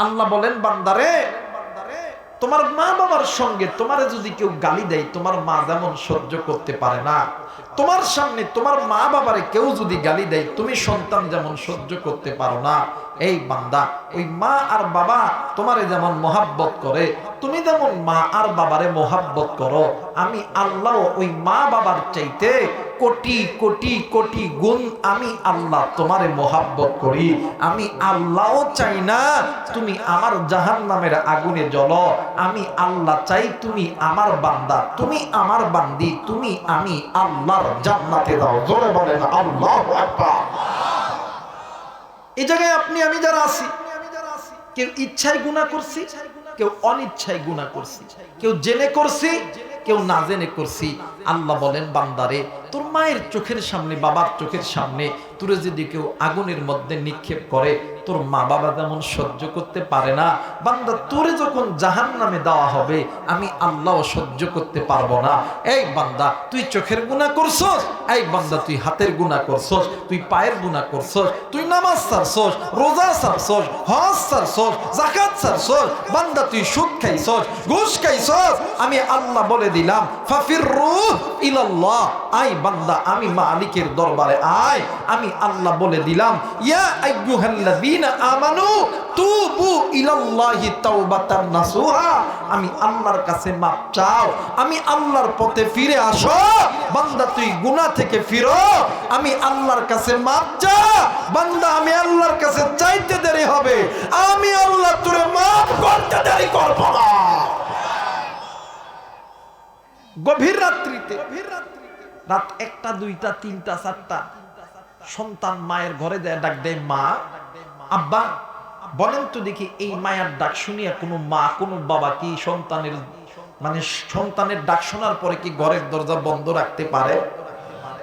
আল্লাহ বলেন বান্দারে, তোমার মা বাবার সঙ্গে তোমারে যদি কেউ গালি দেয়, তোমার মা যেমন সহ্য করতে পারে না, তোমার সামনে তোমার মা বাবারে কেউ যদি গালি দেয়, তুমি সন্তান যেমন সহ্য করতে পারো না। এই বান্দা, ওই মা আর বাবা তোমারে যেমন মহাব্বত করে, তুমি যেমন মা আর বাবারে মহাব্বত করো, আমি আল্লাহ ওই মা বাবার চাইতে কোটি কোটি কোটি গুণ আমি আল্লাহ তোমারে মহাব্বত করি। আমি আল্লাহও চাই না তুমি আমার জাহান্নামের আগুনে জ্বলো, আমি আল্লাহ চাই তুমি আমার বান্দা, তুমি আমার বান্দি, তুমি আমি আল্লাহর জান্নাতে দাও। জোরে বলেন আল্লাহু আকবার। এই জায়গায় আপনি আমি যারা আছি, কেউ ইচ্ছায় গুনাহ করছি, কেউ অনিচ্ছায় গুনাহ করছি, কেউ জেনে করছি, কেউ না জেনে করছি। আল্লাহ বলেন বান্দারে, তোর মায়ের চোখের সামনে, বাবার চোখের সামনে তোরে যদি কেউ আগুনের মধ্যে নিক্ষেপ করে, তোর মা বাবা যেমন সহ্য করতে পারে না, বান্দা তোরে যখন জাহান্নামে দেওয়া হবে, আমি আল্লাহ সহ্য করতে পারবো না। এই বান্দা, তুই চোখের গুনাহ করছস, এই বান্দা তুই হাতের গুনাহ করছস, তুই পায়ের গুনাহ করছস, তুই নামাজ ছাড়ছস, রোজা ছাড়ছস, হজ ছাড়ছস, যাকাত ছাড়ছস, বান্দা তুই সুদ খাইছস, ঘুষ খাইছস, আমি আল্লাহ বলে দিলাম ফাফিরু ইলাল্লাহ, আই বান্দা আমি মালিকের দরবারে আয়। আমি আল্লাহ বলে দিলাম ইয়া আইয়ুহাল্লাযীনা আমানু তুবু ইলাল্লাহি তাওবাতান নাসুহা, আমি আল্লাহর কাছে মাপ চাও, আমি আল্লাহর পথে ফিরে আসো। বান্দা তুই গুনাহ থেকে ফিরো, আমি আল্লাহর কাছে মাপ চা। বান্দা আমি আল্লাহর কাছে চাইতে দেরি হবে, আমি আল্লাহ তোরে মাফ করতে দেরি করব না। গভীর রাত্রিতে, রাত 1টা 2টা 3টা 4টা, সন্তান মায়ের ঘরে যায়, ডাক দেয় মা, আব্বা। বলেন তো দেখি, এই মায়ের ডাক শুনিয়া কোনো মা কোনো বাবা কি সন্তানের সন্তানের ডাক শোনার পরে কি ঘরের দরজা বন্ধ রাখতে পারে?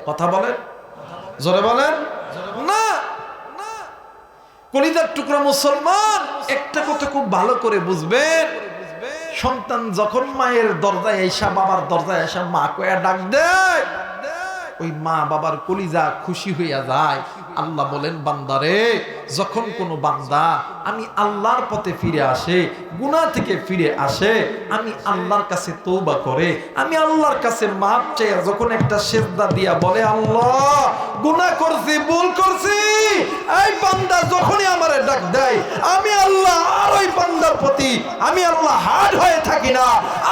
কথা বলেন, জোরে বলেন না। কলিজার টুকরা মুসলমান, একটা কথা খুব ভালো করে বুঝবেন, সন্তান যখন মায়ের দরজায় এসা, বাবার দরজায় এসা মা কয়া ডাক দেয়, ওই মা বাবার কলিজা খুশি হইয়া যায়। আল্লাহ বলেন বান্দারে, যখন কোনো বান্দা আমি আল্লাহর পথে ফিরে আসে, গুনাহ থেকে ফিরে আসে, আমি আল্লাহর কাছে তওবা করে, আমি আল্লাহর কাছে মাপ চাই, যখন একটা সিজদা দিয়া বলে আল্লাহ গুনাহ করছি, ভুল করছি, এই বান্দা যখনই আমারে ডাক দেয়, আমি আল্লাহ আর ওই বান্দার প্রতি আমি আল্লাহ হার্ড হয়ে থাকি না,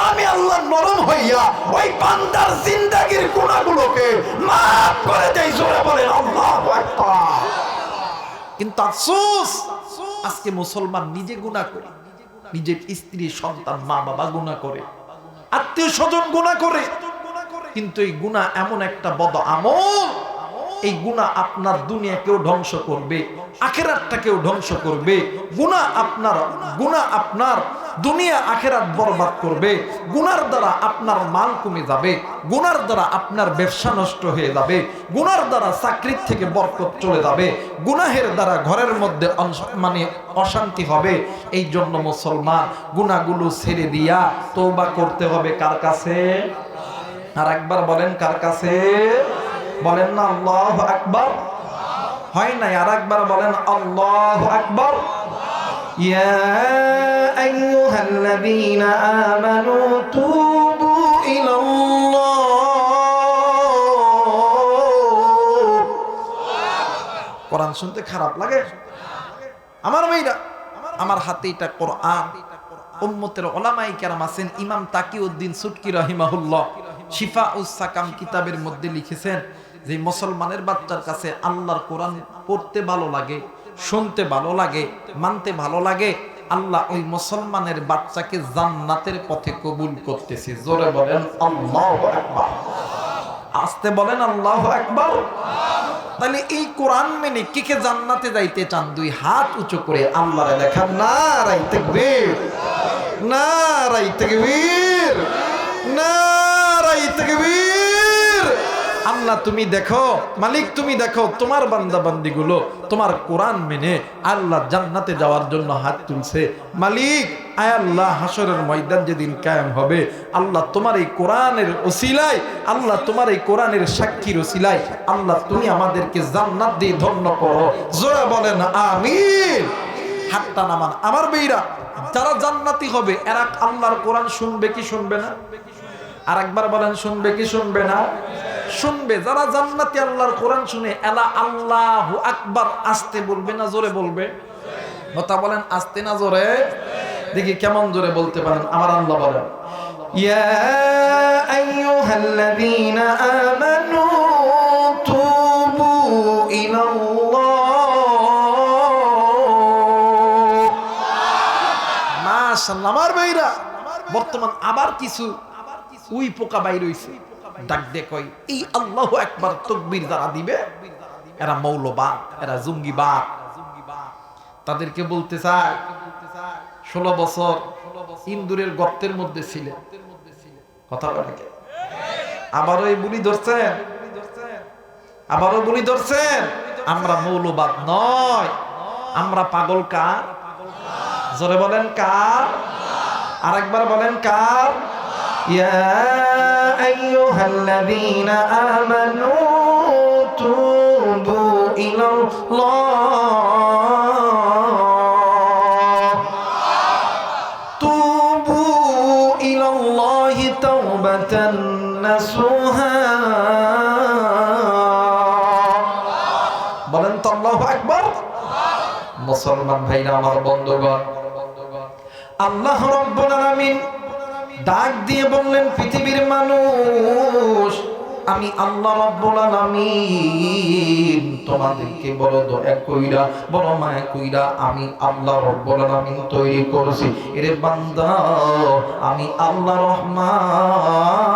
আমি আল্লাহ নরম হইয়া ওই বান্দার জিন্দেগীর গুনাহগুলোকে মাফ করে দেই। জোরে বলেন আল্লাহু আকবার। কিন্তু আফসোস, আজকে মুসলমান নিজে গুনাহ করে, নিজের স্ত্রী, সন্তান, মা বাবা গুনাহ করে, আত্মীয় স্বজন গুনাহ করে। কিন্তু এই গুনাহ এমন একটা বদ আমল, এই গুনাহ আপনার দুনিয়াকেও ধ্বংস করবে, আখিরাতটাকেও ধ্বংস করবে। গুনাহ আপনার দুনিয়া আখিরাত বরবাদ করবে। গুনার দ্বারা আপনার মাল কমে যাবে, গুনার দ্বারা আপনার ব্যবসা নষ্ট হয়ে যাবে, গুনার দ্বারা চাকরির থেকে বরকত চলে যাবে, গুনাহের দ্বারা ঘরের মধ্যে অশান্তি হবে। এই জন্য মুসলমান গুনাহগুলো ছেড়ে দিয়া তওবা করতে হবে। কার কাছে? আর একবার বলেন কার কাছে? বলেন না আল্লাহু আকবার। হয় নাই, আর একবার বলেন আল্লাহু আকবার। ইয়া আইয়ুহাল্লাযীনা আমানু তুবু ইলাল্লাহ। কোরআন শুনতে খারাপ লাগে? আমার মেয়েরা, আমার হাতে এটা কোরআন। উম্মতের উলামায়ে কেরাম আছেন, ইমাম তাকিউদ্দিন সুটকি রাহিমাহুল্লাহ শিফাউস সাকাম কিতাবের মধ্যে লিখেছেন যে মুসলমানের বাচ্চার কাছে আল্লাহর কোরআন পড়তে ভালো লাগে, শুনতে ভালো লাগে, মানতে ভালো লাগে, আল্লাহ ওই মুসলমানের বাচ্চাকে জান্নাতের পথে কবুল করতেছে। জোরে বলেন আল্লাহু আকবার। আস্তে বলেন আল্লাহু আকবার। তাহলে এই কোরআন মেনে কে কে জান্নাতে যাইতে চান? দুই হাত উঁচু করে আল্লাহরে দেখান। নারায়ে তাকবীর, নারায়ে তাকবীর, নারায়ে তাকবীর। আল্লাহ তুমি দেখো, মালিক তুমি দেখো, তোমার বান্দা বান্দিগুলো তোমার কোরআন মেনে আল্লাহ জান্নাতে যাওয়ার জন্য হাত তুলছে। মালিক আয় আল্লাহ, হাসরের ময়দান যেদিন কায়েম হবে, আল্লাহ তোমার এই কোরআনের ওসিলায়, আল্লাহ তোমার এই কোরআনের সাক্ষীর ওসিলায় আল্লাহ তুমি আমাদেরকে জান্নাত দিয়ে ধন্য করো। জোরে বলেন আমিন। হাতটা নামান। আমার বেইরা, যারা জান্নাতি হবে এরা আল্লাহর কোরআন শুনবে কি শুনবে না? আর একবার বলেন, শুনবে কি শুনবে না? শুনবে। যারা জান্নাতি আল্লাহর কোরআন শুনে এরা আল্লাহু আকবার আস্তে বলবে না জোরে বলবে? কথা বলেন, আস্তে না জোরে? দেখি কেমন জোরে বলতে পারেন। আমার আল্লাহ বলেন, ইয়া আইয়ুহাল্লাযীনা আমানু তুবু ইলাল্লাহ। মাশাআল্লাহ। আমার ভাইরা, বর্তমান আবার কিছু উই পোকা বাইর হইছে, ডাক দে কই এই আল্লাহু আকবার তাকবীর যারা দিবে এরা মৌলবাদ, এরা জঙ্গিবাদ। তাদেরকে বলতে চায় 16 বছর ইন্দুরের গর্তের মধ্যে ছিলেন। কথা বলে আবারও এই বুলি ধরছেন, আবারও বুলি ধরছেন। আমরা মৌলবাদ নয়, আমরা পাগল। কার? জোরে বলেন কার? আরেকবার বলেন কার? ইয়া আইয়ুহাল্লাযীনা আমানু তুবু ইলাল্লাহ, তুবু ইলাল্লাহি তাওবাতান নাসুহা। বলেন তো আল্লাহু আকবার। মুসলমান ভাইরা আমার, বন্ধুগণ, আল্লাহ রাব্বুল আলামিন ডাক দিয়ে বললেন, পৃথিবীর মানুষ, আমি আল্লাহ রাব্বুল আলামিন তোমাদেরকে বড় দয়া কইরা, বড় মায়া কইরা আমি আল্লাহ রাব্বুল আলামিন তৈরি করেছি। এরে বান্দা, আমি আল্লাহ রহমান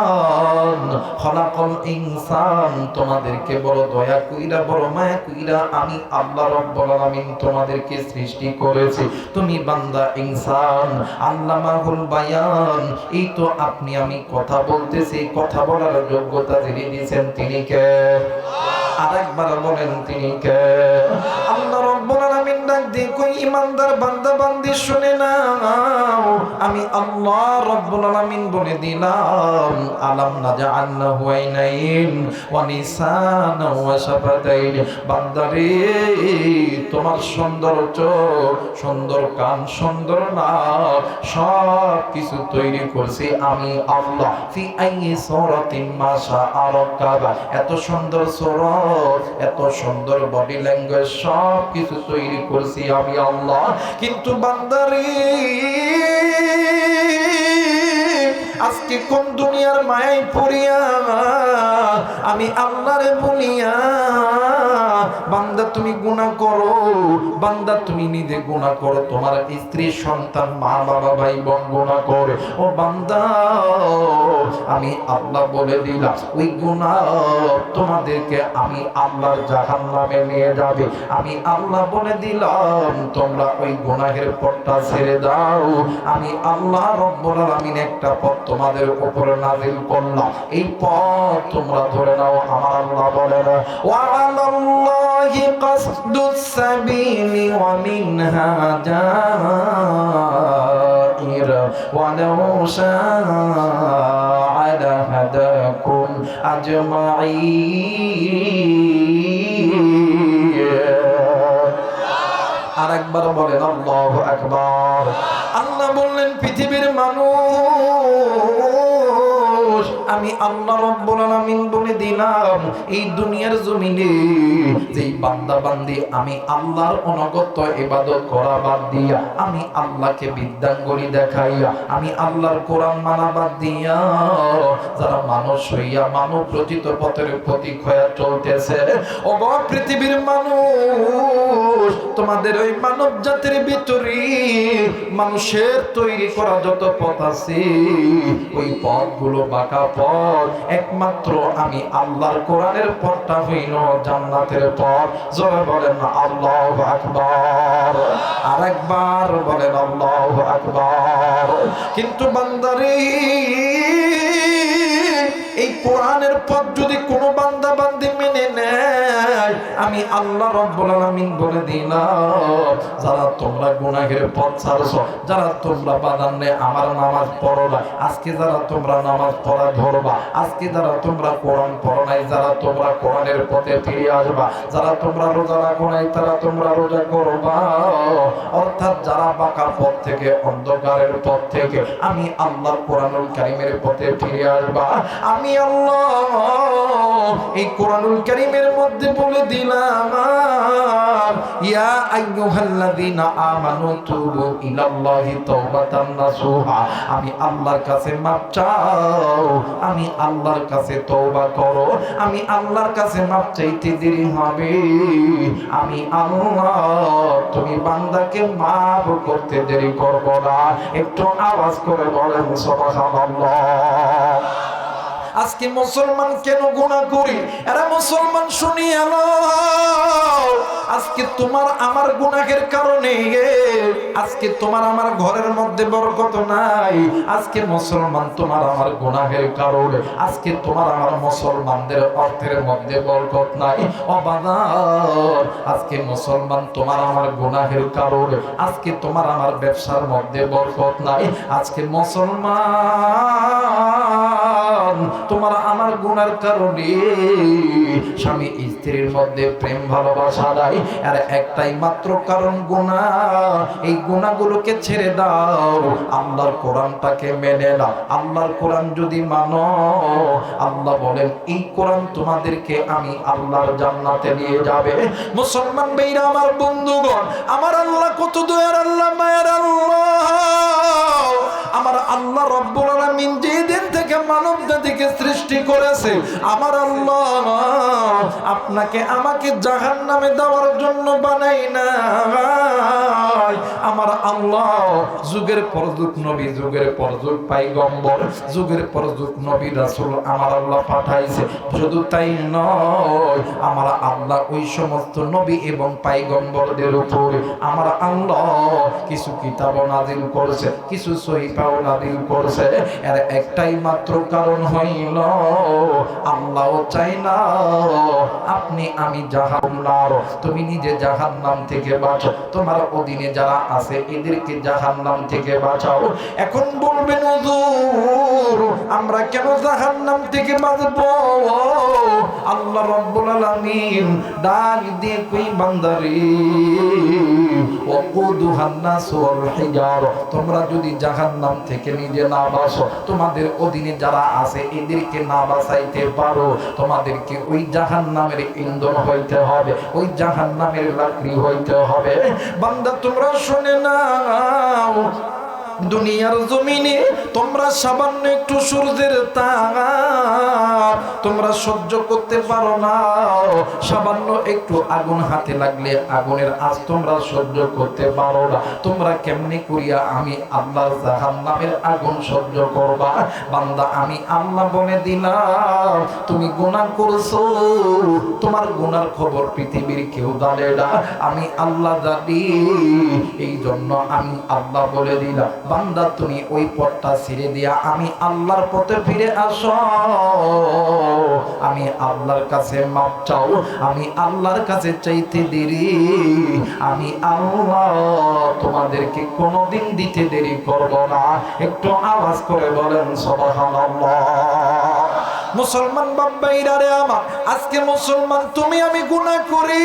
খলাকল ইনসান, তোমাদেরকে বড় দয়া কইরা, বড় মায়া কইরা আমি আল্লাহ রাব্বুল আলামিন তোমাদেরকে সৃষ্টি করেছি। তুমি বান্দা ইনসান, আল্লামাহুল বায়ান। এই তো আপনি আমি কথা বলতেছি, কথা বলার যোগ্যতা যিনি দিয়েছেন তিনি কে? আরেকবার বলেন, তিনি কে? আল্লাহ রাব্বুল আলামিন ডাক দিয়ে কই, ইমানদার বান্দা বান্দি শুনে নাও, আমি আল্লাহ রাব্বুল আলামিন বলে দিলাম, আলাম নাজআল লাহু আইনাইন ওয়া লিসানান ওয়া শাফাতাইন। বান্দারে, তোমার সুন্দর চোখ, সুন্দর কান, সুন্দর নাক, সব কিছু তৈরি করছি আমি আল্লাহ। ফি আইয়ি সূরাতিন মা শাআ রাক্কাবা। এত সুন্দর সূরত, এত সুন্দর বডি ল্যাঙ্গুয়েজ, সব কিছু তৈরি করছি আমি আল্লাহ। কিন্তু বান্দারে, আজকে কোন দুনিয়ার মায়ায় পড়িয়া আমি আল্লাহরে বলিয়া, বান্দা তুমি গুনাহ করো, বান্দা তুমি নিজে গুনাহ করো, তোমার স্ত্রী সন্তান মা বাবা ভাই বোন গুনাহ করে, ও বান্দা আমি আল্লাহ বলে দিলাম ওই গুনাহ তোমাদেরকে আমি আল্লাহর জাহান্নামে নিয়ে যাবে। আমি আল্লাহ বলে দিলাম তোমরা ওই গুনাহের পথটা ছেড়ে দাও। আমি আল্লাহ রব্বুল আলামিন একটা পথ তোমাদের উপরে নাযিল করলাম, এই পথ তোমরা ধরে নাও। আমার আল্লাহ বলে না, ওয়া আলাল্লাহি কাসদুস সাবিলি ওয়া মিনহা জাইর ওয়া লাউ শাআ লাহাদাকুম আজমাইন। আরেকবার বলেন আল্লাহু আকবার। আল্লাহ বললেন, পৃথিবীর মানুষ, আমি আল্লাহ রাব্বুল আলামিন বলে দিলাম, এই দুনিয়ার জমিনে যেই বান্দা বান্দি আমি আল্লাহর অনগত ইবাদত করা বাদ দিয়া, আমি আল্লাহকে বিদ্যাঙ্গরি দেখাইয়া, আমি আল্লাহর কোরআন মানা বাদ দিয়া যারা মানুষ হইয়া মানব রচিত পথের প্রতীক হয়ে চলতেছে, ও পৃথিবীর মানুষ, তোমাদের ওই মানব জাতির ভিতরে মানুষের তৈরি করা যত পথ আছে, ওই পথগুলো বাঁকা পথ। একমাত্র আমি আল্লাহর কোরআনের পথটা হইল জান্নাতের পথ। জোরে বলেন আল্লাহু আকবার। আরেকবার বলেন আল্লাহু আকবার। কিন্তু বান্দারে, এই কোরআনের পথ যদি কোনো বান্দা বান্দি মেনে নেয়, আমি আল্লাহ রাব্বুল আলামিন বলে দিলাম, যারা তোমরা গুনাহের পথ ছাড়ছো, যারা তোমরা বাদান্নে আমার নামাজ পড়ো না, আজকে যারা তোমরা নামাজ পড়া ধরবা, আজকে যারা তোমরা কোরআন পড়ো নাই, যারা তোমরা কোরআনের পথে ফিরে আসবা, যারা তোমরা রোজা রাখো নাই, তারা তোমরা রোজা করবা, অর্থাৎ যারা বাঁকা পথ থেকে, অন্ধকারের পথ থেকে আমি আল্লাহর কোরআনুল কারীমের পথে ফিরে আসবা, আমি আল্লাহ এই কোরআনুল কারীমের মধ্যে বলে দিলাম, ইয়া আইয়ুহাল্লাযীনা আমানু তুবু ইলাল্লাহি তাওবাতান নাসুহা, আমি আল্লাহর কাছে মাপ চাও, আমি আল্লাহর কাছে তওবা করো, আমি আল্লাহর কাছে মাপ চাইতে দেরি হবে, আমি আল্লাহ তুমি বান্দাকে মাফ করতে দেরি করব না। একটু আওয়াজ করে বলেন সুবহানাল্লাহ। আজকে মুসলমান কেন গুনাহ করি? এরা মুসলমান শুনিয়ে নাও, আজকে তোমার আমার গুনাহের কারণে আজকে তোমার আমার ঘরের মধ্যে বরকত নাই, আজকে মুসলমান তোমার আমার গুনাহের কারণে আজকে তোমার আমার মুসলমানদের অর্থের মধ্যে বরকত নাই। ও বাজার, আজকে মুসলমান তোমার আমার গুনাহের কারণে আজকে তোমার আমার ব্যবসার মধ্যে বরকত নাই, আজকে মুসলমান তোমার আমার গুনার কারণে স্বামী স্ত্রীর মধ্যে প্রেম ভালোবাসা নাই, আর একটাই মাত্র কারণ গুনাহ। এই গুনাহগুলোকে ছেড়ে দাও, আল্লাহর কোরআনটাকে মেনে নাও। আল্লাহর কোরআন যদি মানো, আল্লাহ বলেন এই কোরআন তোমাদেরকে আমি আল্লাহর জান্নাতে নিয়ে যাবে। মুসলমান ভাইরা আমার, বন্ধুগণ আমার, আল্লাহ কত দয়ার আল্লাহ, মায়ের আল্লাহ। আমার আল্লাহ রব্বুল আলামিন যেদিন থেকে মানব জাতিকে সৃষ্টি করেছে, আমার আল্লাহ আপনাকে আমাকে জাহান্নামে দেওয়ার জন্য বানাই না। আমার আল্লাহ যুগের পর যুগ নবী, যুগের পর যুগ পয়গম্বর, যুগের পর যুগ নবী রাসূল আমার আল্লাহ পাঠাইছে। শুধু তাই নয়, আমার আল্লাহ ওই সমস্ত নবী এবং পয়গম্বরদের উপরে আমার আল্লাহ কিছু কিতাব নাযিল করেছে, কিছু সহিফাও নাযিল করেছে। এর একটাই মাত্র কারণ হইল আল্লাহ চাই না আপনি আমি জাহান্নাম, তুমি নিজে জাহান্নাম থেকে বাঁচো, তোমার অধীনে যারা আছে এদেরকে জাহান্নাম থেকে বাঁচাও। এখন বলবেন হুজুর আমরা কেন জাহান্নাম থেকে বাঁচবো? আল্লাহ রাব্বুল আলামিন ডাক দিয়ে কই বান্দারে, ওয়াকুদুহান নাস ওয়াল হিজার, তোমরা যদি জাহান্নাম থেকে নিজে না বাঁচো, তোমাদের অধীনে যারা আছে এদেরকে না বাঁচাইতে পারো, তোমাদেরকে ওই জাহান্নামের ইন্ধন হইতে হবে, ওই জাহান্নামের লাকড়ি হইতে হবে। বান্দা তোমরা শুনে নাও, দুনিয়ার জমিনে তোমরা সামান্য একটু সূর্যের তাপ তোমরা সহ্য করতে পারো না, সামান্য একটু আগুন হাতে লাগলে আগুনের আঁচ তোমরা সহ্য করতে পারো না, তোমরা কেমনে করিয়া আমি আল্লাহর জাহান্নামের আগুন সহ্য করবা? বান্দা আমি আল্লাহ বলে দিলাম, তুমি গুনাহ করছো, তোমার গুনার খবর পৃথিবীর কেউ জানে না, আমি আল্লাহ জানি। এই জন্য আমি আল্লাহ বলে দিলাম, বান্দা তুমি ওই পথটা ছেড়ে দিয়া আমি আল্লাহর পথে ফিরে আসো, আমি আল্লাহর কাছে মাপ চাও, আমি আল্লাহর কাছে চাইতে দেরি, আমি আল্লাহ তোমাদেরকে কোনোদিন দিতে দেরি করব না। একটু আওয়াজ করে বলেন সুবহানাল্লাহ। মুসলমান বাবাইরা রে আমার, আজকে মুসলমান তুমি আমি গুনাহ করি,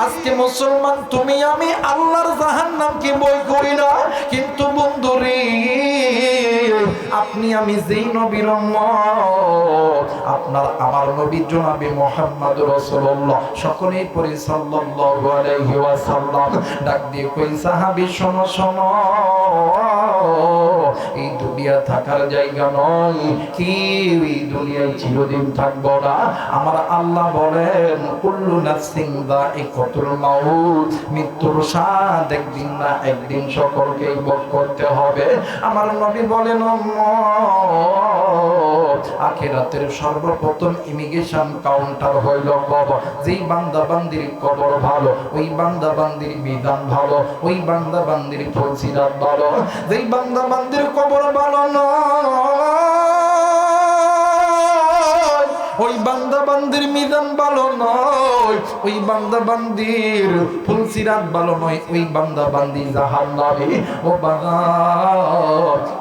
আজকে মুসলমান তুমি আমি আল্লাহর জাহান্নামকে বই করি না, কিন্তু বন্ধুরে আপনি আমি যেই নবীর উম্মত, আপনার আমার নবী জনাবে মুহাম্মদ রাসূলুল্লাহ, সকলেই পড়ি সাল্লাল্লাহু আলাইহি ওয়াসাল্লাম। ডাক দিয়ে কই সাহাবী শোনো শোনো, এই দুনিয়া থাকার জায়গা নয়, কি এই দুনিয়ায় চিরদিন থাকবো না। আমার আল্লাহ বলেন কুল্লু নাফসিন যায়িকাতুল মাউত, মৃত্যুর স্বাদ একদিন না একদিন সকলকেই ভোগ করতে হবে। আমার নবী বলেন আখিরাতের সর্বপ্রথম ইমিগ্রেশন কাউন্টার হইল কবর। যেই বান্দা বান্দির কবর ভালো, ওই বান্দা বান্দির বিধান ভালো, ওই বান্দা বান্দির ফজিলত ভালো। যেই বান্দা বান্দির কবর ভালো নয়, ওই বান্দা বান্দির মিজান ভালো নয়, ওই বান্দা বান্দির ফুলসিরাত ভালো নয়, ওই বান্দা বান্দি জাহান্নামে। ও বাবা,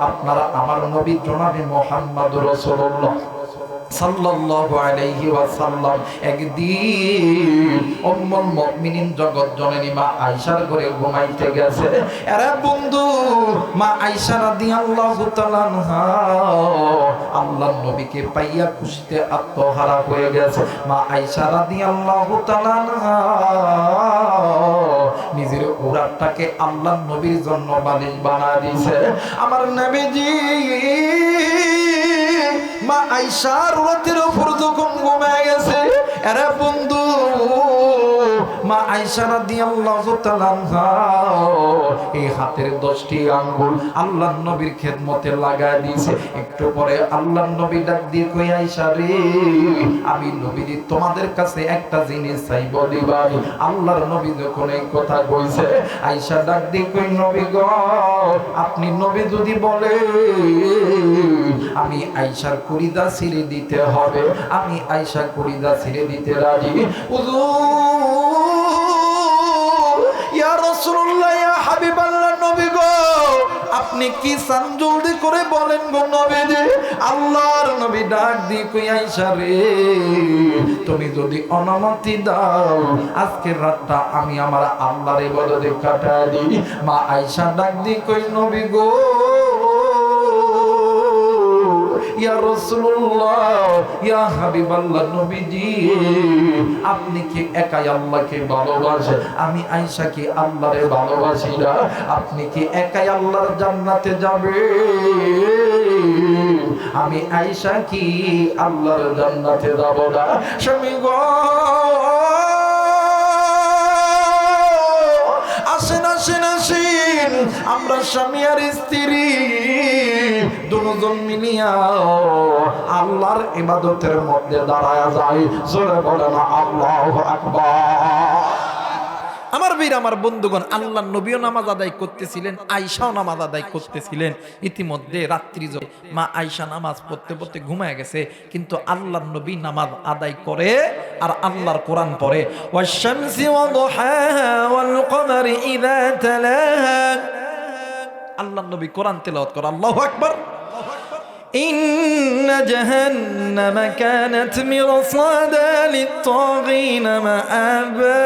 আপনারা আমার নবী জনাবে মুহাম্মদ রাসূলুল্লাহ সাল্লাল্লাহু আলাইহি ওয়াসাল্লাম একদিন উম্মুল মুমিনিন জগৎ জননী মা আয়েশার ঘরে ঘুমাইতে গেছে। আরে বন্ধু, মা আয়েশা রাদিয়াল্লাহু তাআলা আনহা আল্লাহর নবীকে পাইয়া খুশিতে আত্মহারা হয়ে গেছে। মা আয়েশা রাদিয়াল্লাহু তাআলা আনহা নিজের উরাতটাকে আল্লাহর নবীর জন্য বালিশ বানায় দিয়েছে। আমার নবীজি মা আয়েশার রাতের উপর যখন ঘুমায় গেছে, আরে বন্ধু, মা আয়েশা রাদিয়াল্লাহু তাআলা আনহা এই হাতের 10টি আঙ্গুল আল্লাহর নবীর খেদমতে লাগায় দিয়েছে। একটু পরে আল্লাহর নবী ডাক দিয়ে কই, আয়েশা রে, আমি নবীজি তোমাদের কাছে একটা জিনিস চাইব দিবা। আল্লাহর নবী যখন এই কথা কইছে, আয়েশা ডাক দিয়ে কই, নবী গো, আপনি নবী যদি বলে আমি আয়েশার কলিজা ছিঁড়ে দিতে হবে, আমি আয়েশা কলিজা ছিঁড়ে দিতে রাজি। হুজুর, ইয়া রাসূলুল্লাহ, ইয়া হাবিবাল্লাহ, নবী গো, আপনি কি চান জলদি করে বলেন গো নবীজি। আল্লাহর নবী ডাক দিয়ে কই, আয়েশা রে, তুমি যদি অনুমতি দাও আজকের রাতটা আমি আমার আল্লাহর ইবাদতে কাটাই দিই। মা আয়েশা ডাক দিয়ে কই, নবী গো, ইয়া রাসূলুল্লাহ, ইয়া হাবিবাল্লাহ, নবীজি, আপনি কি একাই আল্লাহকে ভালোবাসেন? আমি আয়েশা কি আল্লাহরে ভালোবাসি না? আপনি কি একাই আল্লাহর জান্নাতে যাবে? আমি আয়েশা কি আল্লাহর জান্নাতে যাব না? স্বামী গো, আসেন আসেন আসেন, আমরা স্বামী আর স্ত্রী দুজন মিলিয়া আল্লাহর ইবাদতের মধ্যে দাঁড়ায় যাই। জোরে বলেন আল্লাহু আকবার। আমার বীর, আমার বন্ধুগণ, আল্লাহর নবীও নামাজ আদায় করতেছিলেন, আয়েশাও নামাজ আদায় করতেছিলেন। ইতিমধ্যে রাত্রি মা আয়েশা নামাজ পড়তে পড়তে ঘুমায় গেছে, কিন্তু আল্লাহর নবী নামাজ আদায় করে আর আল্লাহর কোরআন পড়ে। ওয়াশ-শামসি ওয়া-দুহাহা ওয়াল-কমারি ইযা তালাহা। আল্লাহর নবী কোরআন তেলাওয়াত করে। আল্লাহু আকবার। ইন্না জাহান্নামা কানাত মিরসাদা লিত-তাগীনা মাআবা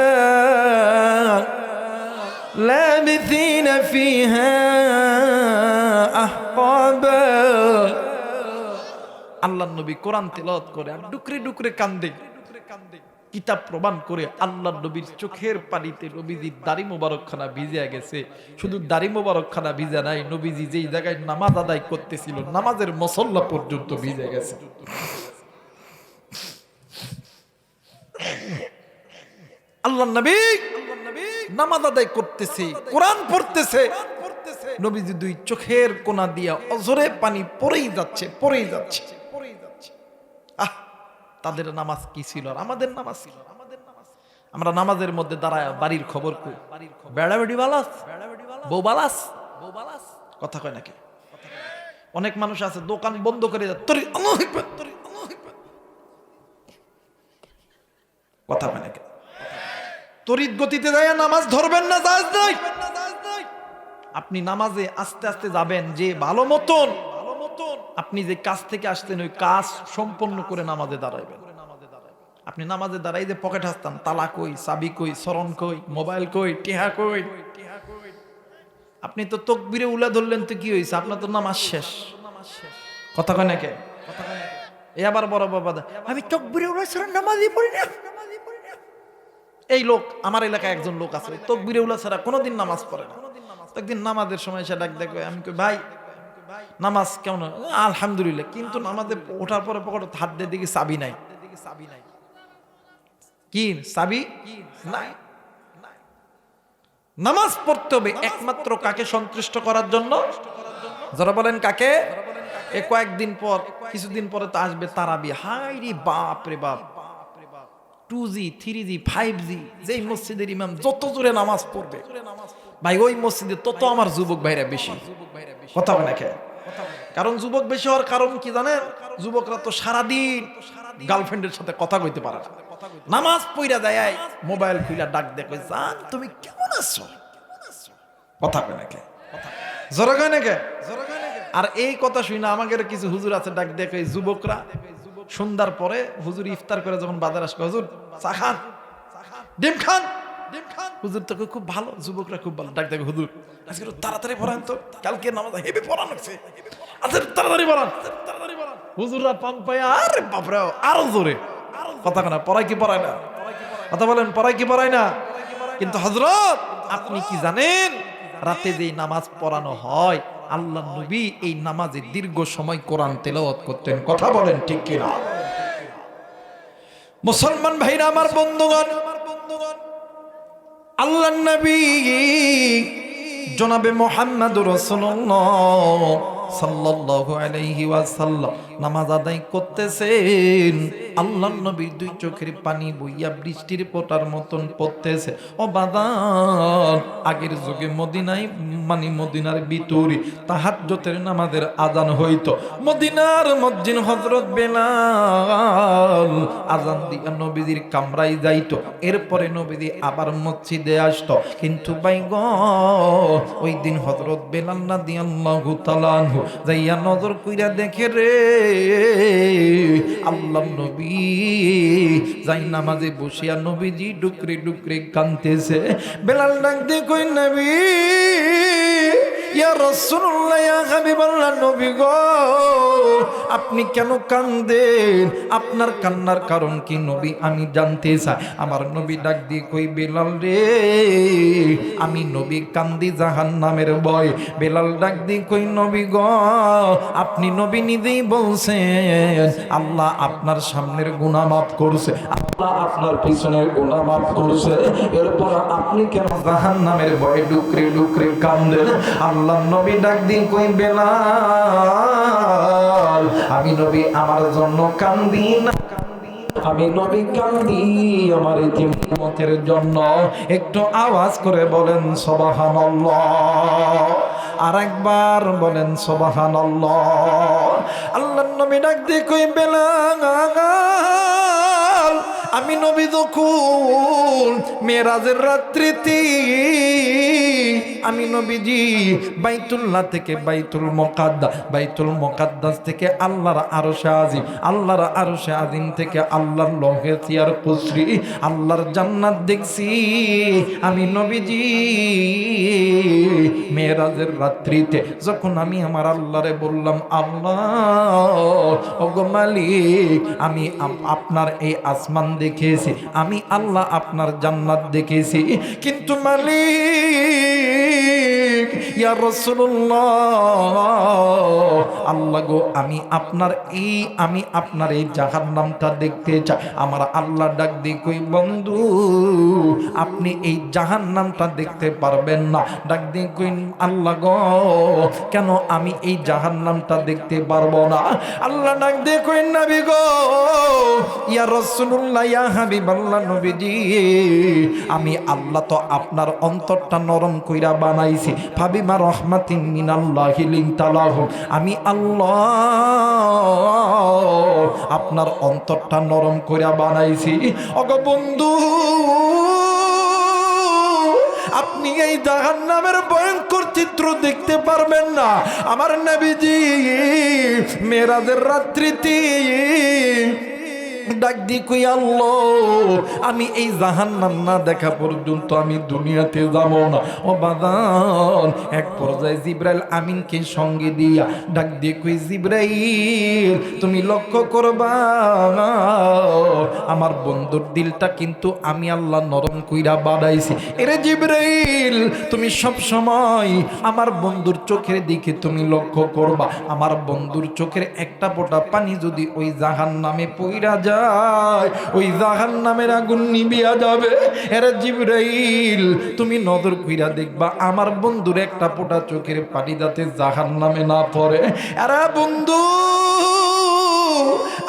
লাবিথিনা ফিহা আহকাবা। আল্লাহর নবী কোরআন তেলাওয়াত করে আর ডুকরে ডুকরে কান্দে, কিতাব প্রমাণ করে আল্লাহর নবীর চোখের পানিতে নবীজির দাড়ি মোবারকখানা ভিজে গেছে। শুধু দাড়ি মোবারকখানা ভিজে নাই, নবীজি যেই জায়গায় নামাজ আদায় করতেছিল নামাজের মুসল্লা পর্যন্ত ভিজে গেছে। আল্লাহর নবী নামাজ আদায় করতেছে, কোরআন পড়তেছে, নবীজি দুই চোখের কোনা দিয়া অঝরে পানি পড়েই যাচ্ছে, পড়েই যাচ্ছে। আহ, তাদের নামাজ কি ছিল আর আমাদের নামাজ ছিল? আমরা নামাজের মধ্যে দাঁড়ায় বাড়ির খবর কই, বেড়া বেড়ি বালাস, বউ বালাস, কথা কয় নাকি? অনেক মানুষ আছে দোকান বন্ধ করে যায়, তোর কথা কয় নাকি? তড়িৎ গতিতে যায় নামাজ ধরবেন না, জায়েজ নাই। আপনি নামাজে আস্তে আস্তে যাবেন, যে ভালো মতন আপনি যে কাজ থেকে আসতেন ওই কাজ সম্পন্ন করে নামাজে দাঁড়াইবেন। আপনি নামাজে দাঁড়াই যে পকেট হাসতাম, তালা কই, চাবি কই, সরণ কই, মোবাইল কই, টেহা কই, আপনি তো তাকবীরে উলা ধরলেন তো কি হয়েছে? আপনার তো নামাজ শেষ। কথা কয় নাকি? এই আবার বড় বাবা, আমি তাকবীরে উলা ছাড়া নামাজই পড়ি না। এই লোক আমার এলাকায় একজন লোক আছে, তাকবীরে উলা ছাড়া কোনোদিন নামাজ পড়ে না। একদিন নামাজের সময় সে ডাক দেখবে, আমি কই ভাই নামাজ কেমন? আলহামদুলিল্লাহ। কিন্তু নামাজে ওঠার পরে পকেটে হাত দিয়ে দেখি চাবি নাই। কি চাবি নাই? নামাজ পড়তে হবে একমাত্র কাকে সন্তুষ্ট করার জন্য? যারা বলেন কাকে? এ কয়েকদিন পর, কিছুদিন পরে তো আসবে তারাবি। হাই রে বাপ রে বাপ, 2G 3G 5G, যেই মসজিদের ইমাম যত জোরে নামাজ পড়বে ভাই, ওই মসজিদে তত আমার যুবক ভাইরা বেশি। কথা বলে নাকি? কারণ যুবক বেশি হওয়ার কারণ কি জানেন? যুবকরা তো সারাদিন গার্লফ্রেন্ডের সাথে কথা কইতে পারে না, নামাজ পড়া যায় মোবাইল খুইলা ডাক দেখে, জান তুমি কেমন আছো, কথা কয় নাকি, জোরে কয় নাকি। আর এই কথা শুনে আমাদের কিছু হুজুর আছে ডাক দেখে, যুবকরা সন্ধ্যার পরে হুজুর ইফতার করে যখন বাজার আসবে, হুজুর চা খান, ডিম খান, হুজুর তো খুব ভালো, যুবকরা খুব ভালো, ডাক দেখে হুজুর আজকে তাড়াতাড়ি পড়ান তো, কালকে নামাজ হেবে পড়ানো হচ্ছে, আচ্ছা তাড়াতাড়ি পড়ান। হুজুররা পাম পায়, আরে বাপরে আরো জোরে, কথা না পড়ায় কি পড়ায় না, কথা বলেন পড়ায় কি পড়ায় না। কিন্তু হযরত আপনি কি জানেন, রাতে যে নামাজ পড়ানো হয়, আল্লাহ নবী এই নামাজে দীর্ঘ সময় কোরআন তেলাওয়াত করতেন, কথা বলেন ঠিক কিনা। মুসলমান ভাইরা আমার, বন্ধুগণ, আল্লাহর নবী জনাবে মুহাম্মদুর রাসূলুল্লাহ সাল্লাল্লাহু আলাইহি ওয়াসাল্লাম নামাজ আদায় করতেছেন, আল্লাহর নবীর দুই চোখের পানি বইয়া বৃষ্টির ফোঁটার মতন পড়তেছে। ও বাদান, আগের যুগে মদিনায় মদিনার ভিতরে তাহাজ্জুদের নামাজের আজান হইতো, মদিনার মসজিদ হযরত বেলাল আজান দিয়া নবীজির কামরায় যাইতো, এরপরে নবীজি আবার মসজিদে আসতো। কিন্তু বাইগ ওই দিন হযরত বেলাল রাদিয়াল্লাহু তাআলা আনহু যাইয়া নজর কইরা দেখে রে, আল্লাহর নবী যাই নামাজে বসিয়া নবীজি ডুকরে ডুকরে কাঁদতেছে। বেলাল ডাক দিয়ে কই, নবী ইয়া রাসূলুল্লাহ, ইয়া হাবিবাল্লাহ, নবী গো আপনি কেন কাঁদেন, আপনার কান্নার কারণ কি নবী আমি জানতে চাই। আমার নবী ডাক দিয়ে কই, বেলাল রে আমি নবী কান্দি জাহান্নামের ভয়। বেলাল ডাক দিয়ে কই, নবী গো আপনি নবী নিজেই বলছেন আল্লাহ আপনার সামনের গুনাহ মাফ করছে, আল্লাহ আপনার পিছনের গুনাহ মাফ করছে, এরপর আপনি কেন জাহান্নামের ভয়ে ডুকরে ডুকরে কাঁদেন। আল্লাহ নবী ডাক দিয়ে কই, বেলাল আমি নবী আমার জন্য কান্দি না, আমি নবী কান্দি আমার ইতিমতের জন্য। একটু আওয়াজ করে বলেন সুবহানাল্লাহ, আরেকবার বলেন সুবহানাল্লাহ। আল্লাহর নবী ডাক দিয়ে কই, বেলাল আমি নবী যখন মেরাজের রাত্রিতে আমি নবীজি বাইতুল্লাহ থেকে বাইতুল মুকাদ্দাস থেকে আল্লাহর আরশে আজিম, আল্লাহর আরশে আজিম থেকে আল্লাহর লৌহে সিয়ার কুসরি, আল্লাহর জান্নাত দেখছি। আমি নবীজি মেরাজের রাত্রিতে যখন আমি আমার আল্লাহরে বললাম, আল্লাহ ওগো মালিক আমি আপনার এই আসমান দেখেছি, আমি আল্লাহ আপনার জান্নাত দেখেছি, কিন্তু মালিক ইয়া রাসূলুল্লাহ আল্লাহ গো আমি আপনার এই জাহান্নামটা দেখতে চাই। আমার আল্লাহ ডাক দিয়ে কই, বন্ধু আপনি এই জাহান্নামটা দেখতে পারবেন না। ডাক দিয়ে কই, আল্লাহ গো কেন আমি এই জাহান্নামটা দেখতে পারবো না। আল্লাহ ডাক দিয়ে কই, নবী গো ইয়া রাসূলুল্লাহ ইয়া হাবিবাল্লাহ নবীজি আমি আল্লাহ তো আপনার অন্তরটা নরম কইরা বানাইছি, ফাবিমা রাহমাতিন মিনাল্লাহি লিনতালাহু, আমি আল্লাহ আপনার অন্তরটা নরম কইরা বানাইছি। ওগো বন্ধু আপনি এই জাহান্নামের ভয়ঙ্কর চিত্র দেখতে পারবেন না। আমার নবীজি মেরাজের রাত্রিতে ডাক দি কই, আল্লাহ আমি এই জাহান্নাম না দেখা পর্যন্ত আমি দুনিয়াতে যাব না। ও বাদান এক পর্যায়ে জিবরাইল আমিনকে সঙ্গে দিয়া ডাক দিয়ে কই, জিবরাইল তুমি লক্ষ্য করবা আমার বন্ধুর দিলটা কিন্তু আমি আল্লাহ নরম কইরা বানাইছি। এরে জিবরাইল তুমি সব সময় আমার বন্ধুর চোখের দিকে তুমি লক্ষ্য করবা, আমার বন্ধুর চোখের একটা ফোঁটা পানি যদি ওই জাহান্নামে পইরা যায় ওই জাহান্নামের আগুন নিভিয়া যাবে। এরে জিবরাইল তুমি নজর কইরা দেখবা আমার বন্ধুর একটা ফোঁটা চোখের পানি যাতে জাহান্নামে না পড়ে। এরে বন্ধু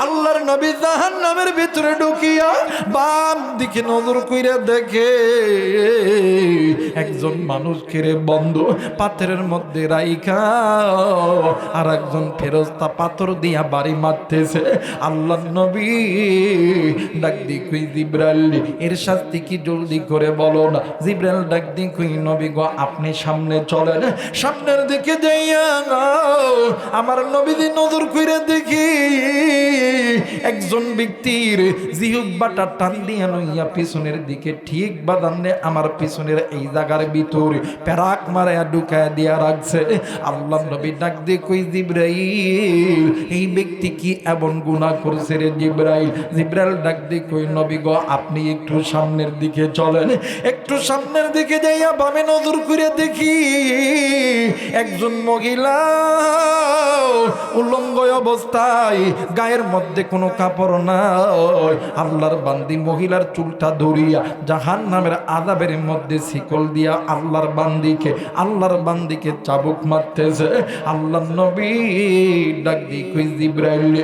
আল্লাহর নবী জাহান্নামের ভিতরে ঢুকিয়া বাম দিকে নজর কইরা দেখে একজন মানুষকে রে বন্ধু পাথরের মধ্যে রাইখা আর একজন ফেরেশতা পাথর দিয়া বাড়ি মারতেছে। আল্লাহর নবী ডাক দি কই জিবরাইল এর শাস্তি কি জলদি করে বলো না। জিবরাইল ডাক দি কই নবী গো আপনি সামনে চলেন। সামনের দিকে যাইয়া আমার নবীজি নজর কইরা দেখি একজন ব্যক্তির জিহ্বাটা টান দিয়া লইয়া পিছনের দিকে ঠিক বাদান্নে আমার পিছনের এই জায়গার ভিতরে প্যারাক মারায়া ঢুকায়া দিয়া রাখছে। আল্লাহর নবী ডাক দিয়ে কই জিবরাইল এই ব্যক্তি কি এমন গুনাহ করছে রে জিবরাইল। জিবরাইল ডাক দিয়ে কই নবী গো আপনি একটু সামনের দিকে চলেন। একটু সামনের দিকে যাইয়া বামে নজর করে দেখি একজন মহিলা উলঙ্গ অবস্থায়, গায়ের মধ্যে কোনো কাপড় নাই। আল্লাহর বান্দি মহিলার চুলটা ধরিয়া জাহান্নামের আযাবের মধ্যে শিকল দিয়া আল্লাহর বান্দিকে চাবুক মারতেছে। আল্লাহর নবী ডাক দি কই জিবরাইল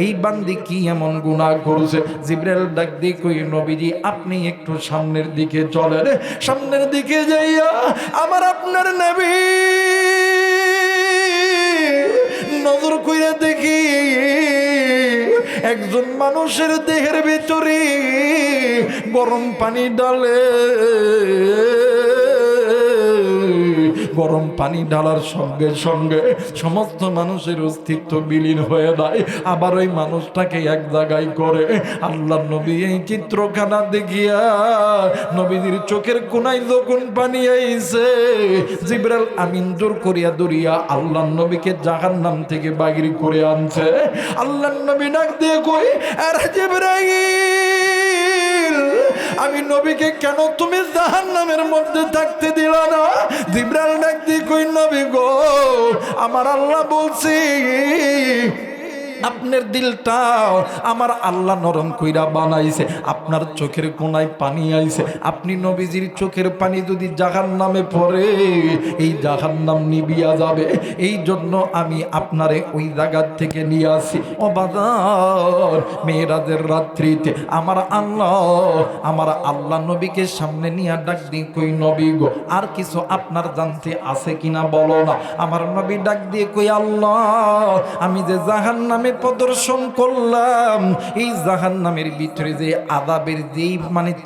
এই বান্দি কি এমন গুনাহ করছে। জিবরাইল ডাক দি কই নবীজি আপনি একটু সামনের দিকে চলেন। সামনের দিকে যাইয়া আমার আপনার নবী নজর কইরা দেখি একজন মানুষের দেহের ভিতরে গরম পানি ডালে। গরম পানি ঢালার সঙ্গে সঙ্গে সমস্ত মানুষের অস্তিত্ব বিলীন হয়ে যায়। আবার ওই মানুষটাকে এক জায়গায় করে। আল্লাহর নবী এই চিত্রখানা দেখিয়া নবীজির চোখের কোনায় যখন পানি আইছে জিবরাইল আমিন জোর করিয়া দরিয়া আল্লাহর নবীকে জাহান্নাম থেকে বাহির করে আনছে। আল্লাহর নবী ডাক দিয়ে কই আরে জিবরাইল আমি নবীকে কেন তুমি জাহান্নামের মধ্যে থাকতে দিলা না। জিবরাইল ডাক দিয়ে কই নবী গো আমার আল্লাহ বলছি আপনার দিলটা আমার আল্লাহ নরম কইরা বানাইছে। আপনার চোখের কোনায় পানি আইছে। আপনি নবীজির চোখের পানি যদি জাহান্নামে পড়ে এই জাহান্নাম নিবিয়া যাবে। এই জন্য আমি আপনারে ওই জায়গা থেকে নিয়ে আসি। ও বাজার মেরাজের রাত্রিতে আমার আল্লাহ নবীকে সামনে নিয়ে ডাক দিয়ে কই নবী গো আর কিছু আপনার জানতে আছে কিনা বলো না। আমার নবী ডাক দিয়ে কই আল্লাহ আমি যে জাহান্নামে প্রদর্শন করলাম এই জাহান্নামের ভিতরে যে আযাবের যেই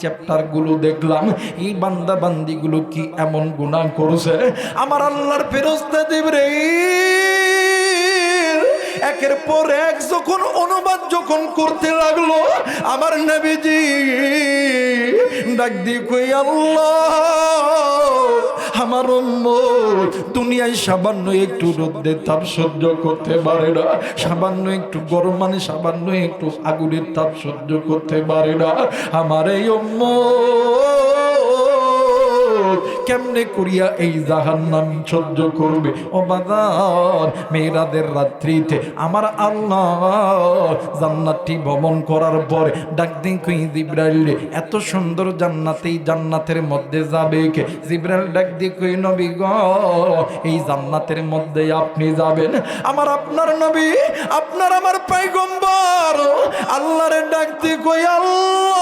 চ্যাপ্টার গুলো দেখলাম এই বান্দা বান্দি গুলো কি এমন গুনাহ করছে। আমার আল্লাহর ফেরেশতা জিবরাইল একের পর এক যখন অনুবাদ করতে লাগলো আমার নবীজি ডাক দিয়ে কই আল্লাহ আমার উম্মত দুনিয়ায় সামান্য একটু রোদের তাপ সহ্য করতে পারে না, সামান্য একটু গরম সামান্য একটু আগুনের তাপ সহ্য করতে পারে না। আমার এই উম্মত কেমনে করিয়া এই জাহান্নাম সহ্য করবে। ও বাজার মেরাজের রাত্রিতে আমার আল্লাহ জান্নাতটি ভ্রমণ করার পরে ডাক দিন কই জিবরাইল এত সুন্দর জান্নাতেই জান্নাতের মধ্যে যাবে কে। জিবরাইল ডাক দিয়ে কই নবী গো এই জান্নাতের মধ্যে আপনি যাবেন। আমার আপনার নবী আপনার আমার পয়গম্বর আল্লাহরে ডাক দিয়ে কই আল্লাহ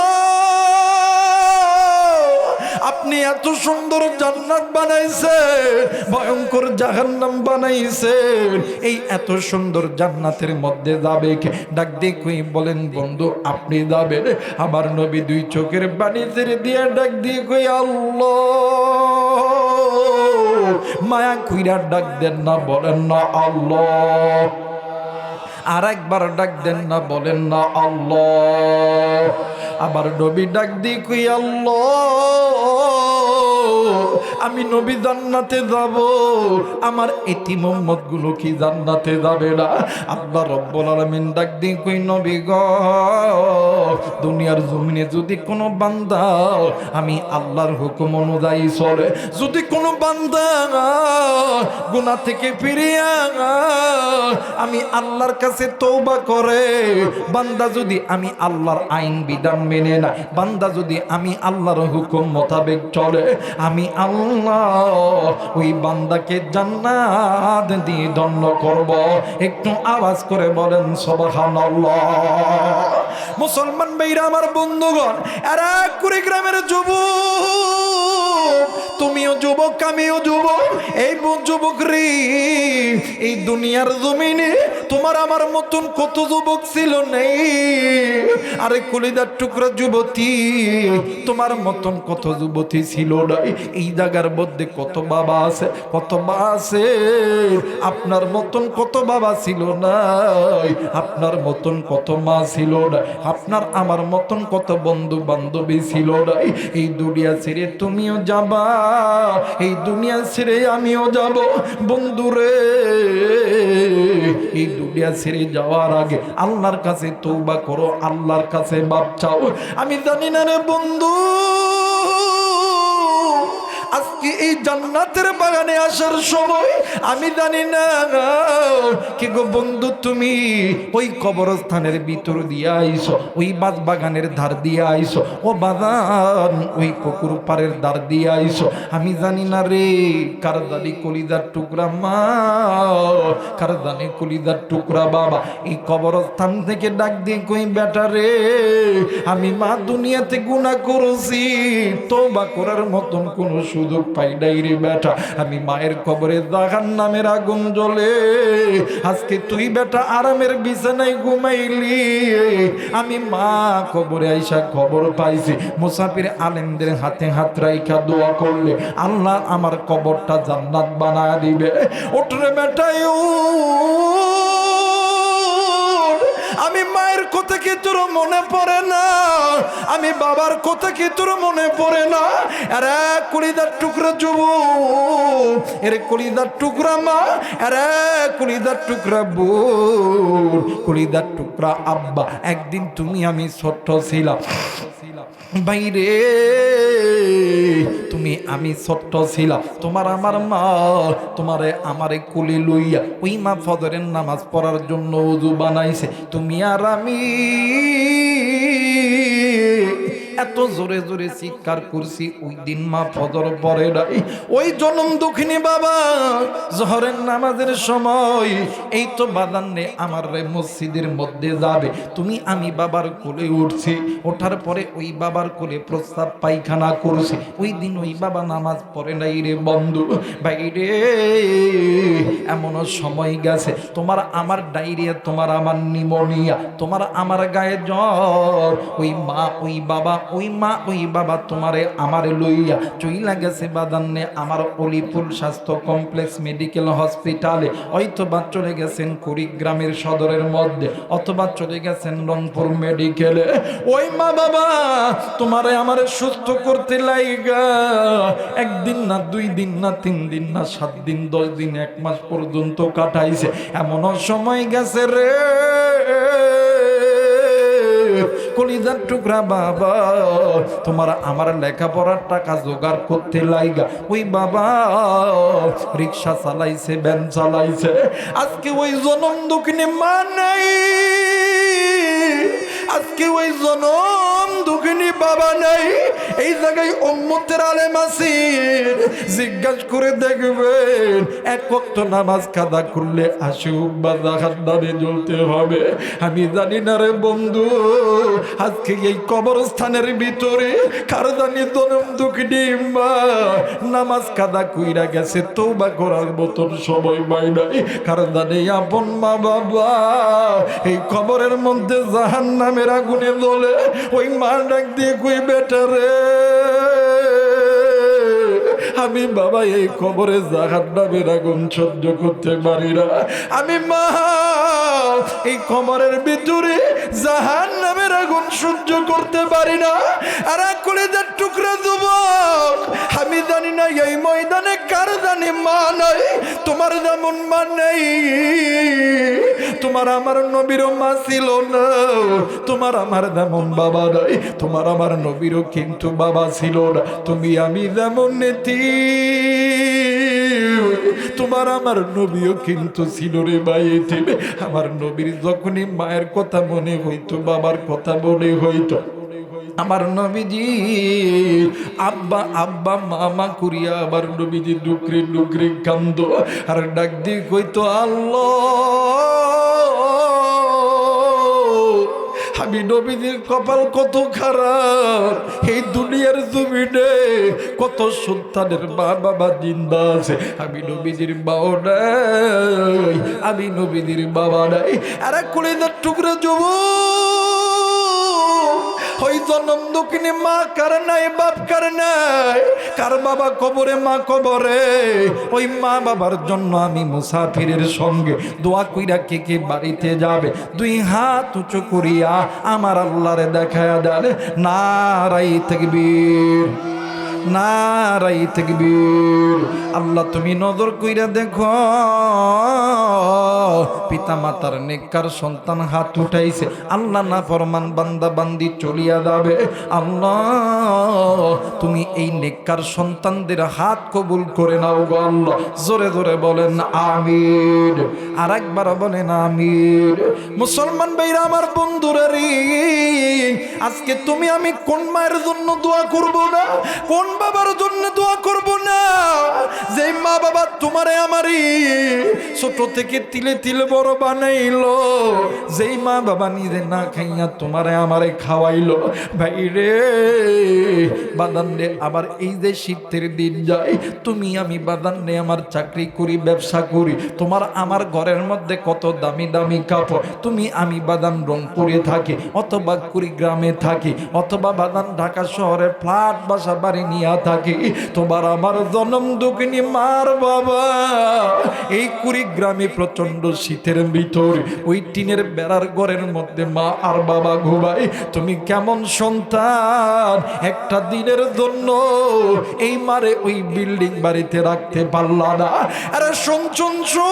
আপনি এত সুন্দর জান্নাত বানাইছে, ভয়ঙ্কর জাহান্নাম বানাইছে, এই এত সুন্দর জান্নাতের মধ্যে যাবে কে। ডাক দিয়ে কই বলেন বন্ধু আপনি যাবেন। আমার নবী দুই চোখের পানি ছেড়ে দিয়ে ডাক দিয়ে কই আল্লাহ মায়া কইরা ডাক দেন না বলেন না আল্লাহ। আর একবার ডাক দেন না বলেন না আল্লাহ। আবার নবী ডাক দিয়ে কই আল্লাহ আমি নবী জান্নাতে যাব, আমার এতিম উম্মত গুলো কি জান্নাতে যাবে না? আল্লাহ রাব্বুল আলামিন ডাক দিয়ে কই নবী গো দুনিয়ার জমিনে যদি কোনো বান্দা আমি আল্লাহর হুকুম অনুযায়ী চলে, যদি কোনো বান্দা গুনাহ থেকে ফিরিয়া আমি আল্লাহর কাছে তওবা করে বান্দা যদি আমি আল্লাহর আইন বিধান মেনে না, বান্দা যদি আমি আল্লাহর হুকুম মোতাবেক চলে, আমি আল্লাহ ওই বান্দাকে জান্নাত দিয়ে ধন্য করব। একটু আওয়াজ করে বলেন সুবহানাল্লাহ। মুসলমান ভাইরা আমার বন্ধুগণ, এরা কুড়িগ্রামের যুবক, তুমিও যুবক আমিও যুবক। এই যুবক রে, এই দুনিয়ার জমিনে তোমার আমার মতন কত যুবক ছিল নেই। আরে কলিজার টুকরা যুবতী, তোমার মতন কত যুবতী ছিল নাই। এই জায়গার মধ্যে কত বাবা আছে, কত মা আছে। আপনার মতন কত বাবা ছিল নাই, আপনার মতন কত মা ছিল না, আপনার আমার মতন কত বন্ধু বান্ধবী ছিল নাই। এই দুনিয়া ছেড়ে তুমিও যাবা, এই দুনিয়া ছেড়ে আমিও যাব। বন্ধুরে, এই দুনিয়া ছেড়ে যাওয়ার আগে আল্লাহর কাছে তওবা করো, আল্লাহর কাছে মাপ চাও। আমি জানি না রে বন্ধু, আজকে এই জান্নাতের বাগানে আসার সময় আমি জানি না কি গো বন্ধু, তুমি ওই কবরস্থানের ভিতর দিয়ে আইছো, ওই বাজ বাগানের ধার দিয়ে আইছো, ও বাগান ওই পুকুর পাড়ের ধার দিয়ে আইছো। আমি জানি না রে, কার জানি কলিজার টুকরা মা, কার জানি কলিজার টুকরা বাবা এই কবরস্থান থেকে ডাক দিয়ে কই বেটা রে, আমি মা দুনিয়াতে গুনাহ করেছি, তওবা করার মতন কোনো সুযোগ পাই নাই রে বেটা। আমি মায়ের কবরে জাহান্নামের আগুন জ্বলে, আজকে তুই বেটা আরামের বিছানায় ঘুমাইলি, আমি মা কবরে আইসা খবর পাইছি। মুসাফির আলেমদের হাতে হাত রাইখা দোয়া করলে আল্লাহ আমার কবরটা জান্নাত বানায় দিবে। ওঠরে বেটাই, আমি মায়ের কথা কি তোর মনে পড়ে না? আমি বাবার কথা কি তোর মনে পড়ে না? আরে কলিজার টুকরা যুবক, এর কলিজার টুকরা মা, আরে কলিজার টুকরা বোন, কলিজার টুকরা আব্বা, একদিন তুমি আমি ছোট্ট ছিলাম বাইরে, তুমি আমি ছোট্ট ছিলাম, তোমার আমার মা তোমারে আমারে কোলে লইয়া ওই মা ফজরের নামাজ পড়ার জন্য ওযু বানাইছে। তুমি আর আমি এত জোরে জোরে চিৎকার করছি, ওই দিন মা ফজর পড়ে নাই। ওই জনম দুঃখিনী বাবা জোহরের নামাজের সময় এই তো বাদান নে আমার রে মসজিদের মধ্যে যাবে, তুমি আমি বাবার কোলে উঠছি, ওঠার পরে ওই বাবার কোলে প্রস্তাব পায়খানা করছি। ওই দিন ওই বাবা নামাজ পড়ে নাই রে বন্ধু। বাইরে এমনও সময় গেছে, তোমার আমার ডায়রিয়া, তোমার আমার নিউমোনিয়া, তোমার আমার গায়ে জ্বর, ওই মা ওই বাবা, ওই মা ওই বাবা তোমারে আমারে লইয়া চইলা গেছে বাদান্নে আমার অলিপুর স্বাস্থ্য কমপ্লেক্স মেডিকেল হসপিটালে, হয়তোবা চলে গেছেন কুড়িগ্রামের সদরের মধ্যে, অথবা চলে গেছেন রংপুর মেডিকেলে। ওই মা বাবা তোমারে আমারে সুস্থ করতে লাইগা একদিন না, দুই দিন না, 3 দিন না, 7 দিন, 10 দিন, 1 মাস পর্যন্ত কাটাইছে। এমনও সময় গেছে রে কলিজার টুকরা বাবা, তোমার আমার লেখাপড়ার টাকা জোগাড় করতে লাইগা ওই বাবা রিক্সা চালাইছে, ভ্যান চালাইছে। আজকে ওই জনম দুঃখিনী মা নাই, আজকে ওই জনম দুঃখিনী বাবা নাই। এই জায়গায় উম্মতের আলেম আছেন, জিজ্ঞাসা করে দেখবেন 1 ওয়াক্ত নামাজ কাদা করলে 80 বা জাহান্নামে জ্বলতে হবে। আমি জানি না রে বন্ধু, আজকে এই কবরস্থানের ভিতরে কার জানি জনম দুঃখিনী মা নামাজ কাদা কইরা গেছে, তওবা করার মতন সময় পাই নাই। কার জানি আপন মা বাবা এই কবরের মধ্যে জাহান্নামের আগুনে জ্বলে। ওই মা ডাক দিয়ে কই বেটা রে, আমি বাবা এই কবরে জাহান্নামের আগুন সহ্য করতে পারি না। আমি মা এই কবরের ভিতরে জাহান্নামের আগুন সহ্য করতে পারি না। আর কলিজার টুকরা যুবক, আমি জানি না এই ময়দানে কার জানি মা নাই, তোমার যেমন মা নেই, তোমার আমার নবীরও মা ছিল না, তোমার আমার যেমন বাবা নাই, তোমার আমার নবীরও কিন্তু বাবা ছিল না। তুমি আমি যেমন নেতি, তোমার আমার নবীও কিন্তু ছিল রে ভাই। আমার নবীর যখনই মায়ের কথা মনে হইতো, বাবার কথা মনে হইতো, আমার নবীজি আব্বা আব্বা মামা করিয়া আমার নবীজি ডুকরে ডুকরে কান্দ আর ডাক দিয়ে কইতো আল্লাহ, আমি নবীজির কপাল কত খারাপ, এই দুনিয়ার জমিনে কত সন্তানের মা বাবা জিন্দা আছে, আমি নবীজির বাও নাই, আমি নবীজির বাবা নাই। আর কলিজার টুকরা যুবক, ওই জনম দক্ষিণে মা কার নাই, বাপ কার নাই, কার বাবা কবরে মা কবরে, ওই মা বাবার জন্য আমি মুসাফিরের সঙ্গে দোয়া কইরা কে কে বাড়িতে যাবে? দুই হাত উঁচু করিয়া আমার আল্লাহরে দেখায়া দেন নারায়ে তাকবীর, নারায়ে তাকবীর। আল্লাহ তুমি নজর কইরা দেখো, পিতা মাতার নেককার সন্তান হাত উঠাইছে, আল্লাহ না ফরমান বান্দা বান্দি চলিয়া যাবে, আল্লাহ তুমি এই নেককার সন্তানদের হাত কবুল করে নাও গো আল্লাহ। জোরে জোরে বলেন আমিন, আর একবার বলেন আমিন। মুসলমান ভাইরা আমার বন্ধুরা রে, আজকে তুমি আমি কোন মায়ের জন্য দোয়া করব না, কোন বাবার জন্য দোয়া করব না, যে মা বাবা তোমারে আমারই ছোট থেকে তিলে তিলে বড় বানাইলো, যেই মা বাবা নিজে না খাইয়া তোমারে আমারে খাওয়াইলো। ভাইরে বাদান রে, আবার এই যে শীতের দিন যায়, তুমি আমি বাদান রে আমার চাকরি করি, ব্যবসা করি, তোমার আমার ঘরের মধ্যে কত দামি দামি কাপড়, তুমি আমি বাদান রংপুরে থাকি, অথবা কুড়িগ্রামে থাকি, অথবা বাদান ঢাকা শহরে ফ্ল্যাট বাসা বাড়ি নিয়ে থাকি, তোমার আমার জনম দুঃখিনী মার বাবা এই কুড়িগ্রামে প্রচন্ড শীতের ভিতর ওই টিনের বেড়ার ঘরের মধ্যে মা আর বাবা ঘুমায়। তুমি কেমন সন্তান, একটা দিনের জন্য এই মারে ওই বিল্ডিং বাড়িতে রাখতে পারলা না? আরে শুন শুন শুন,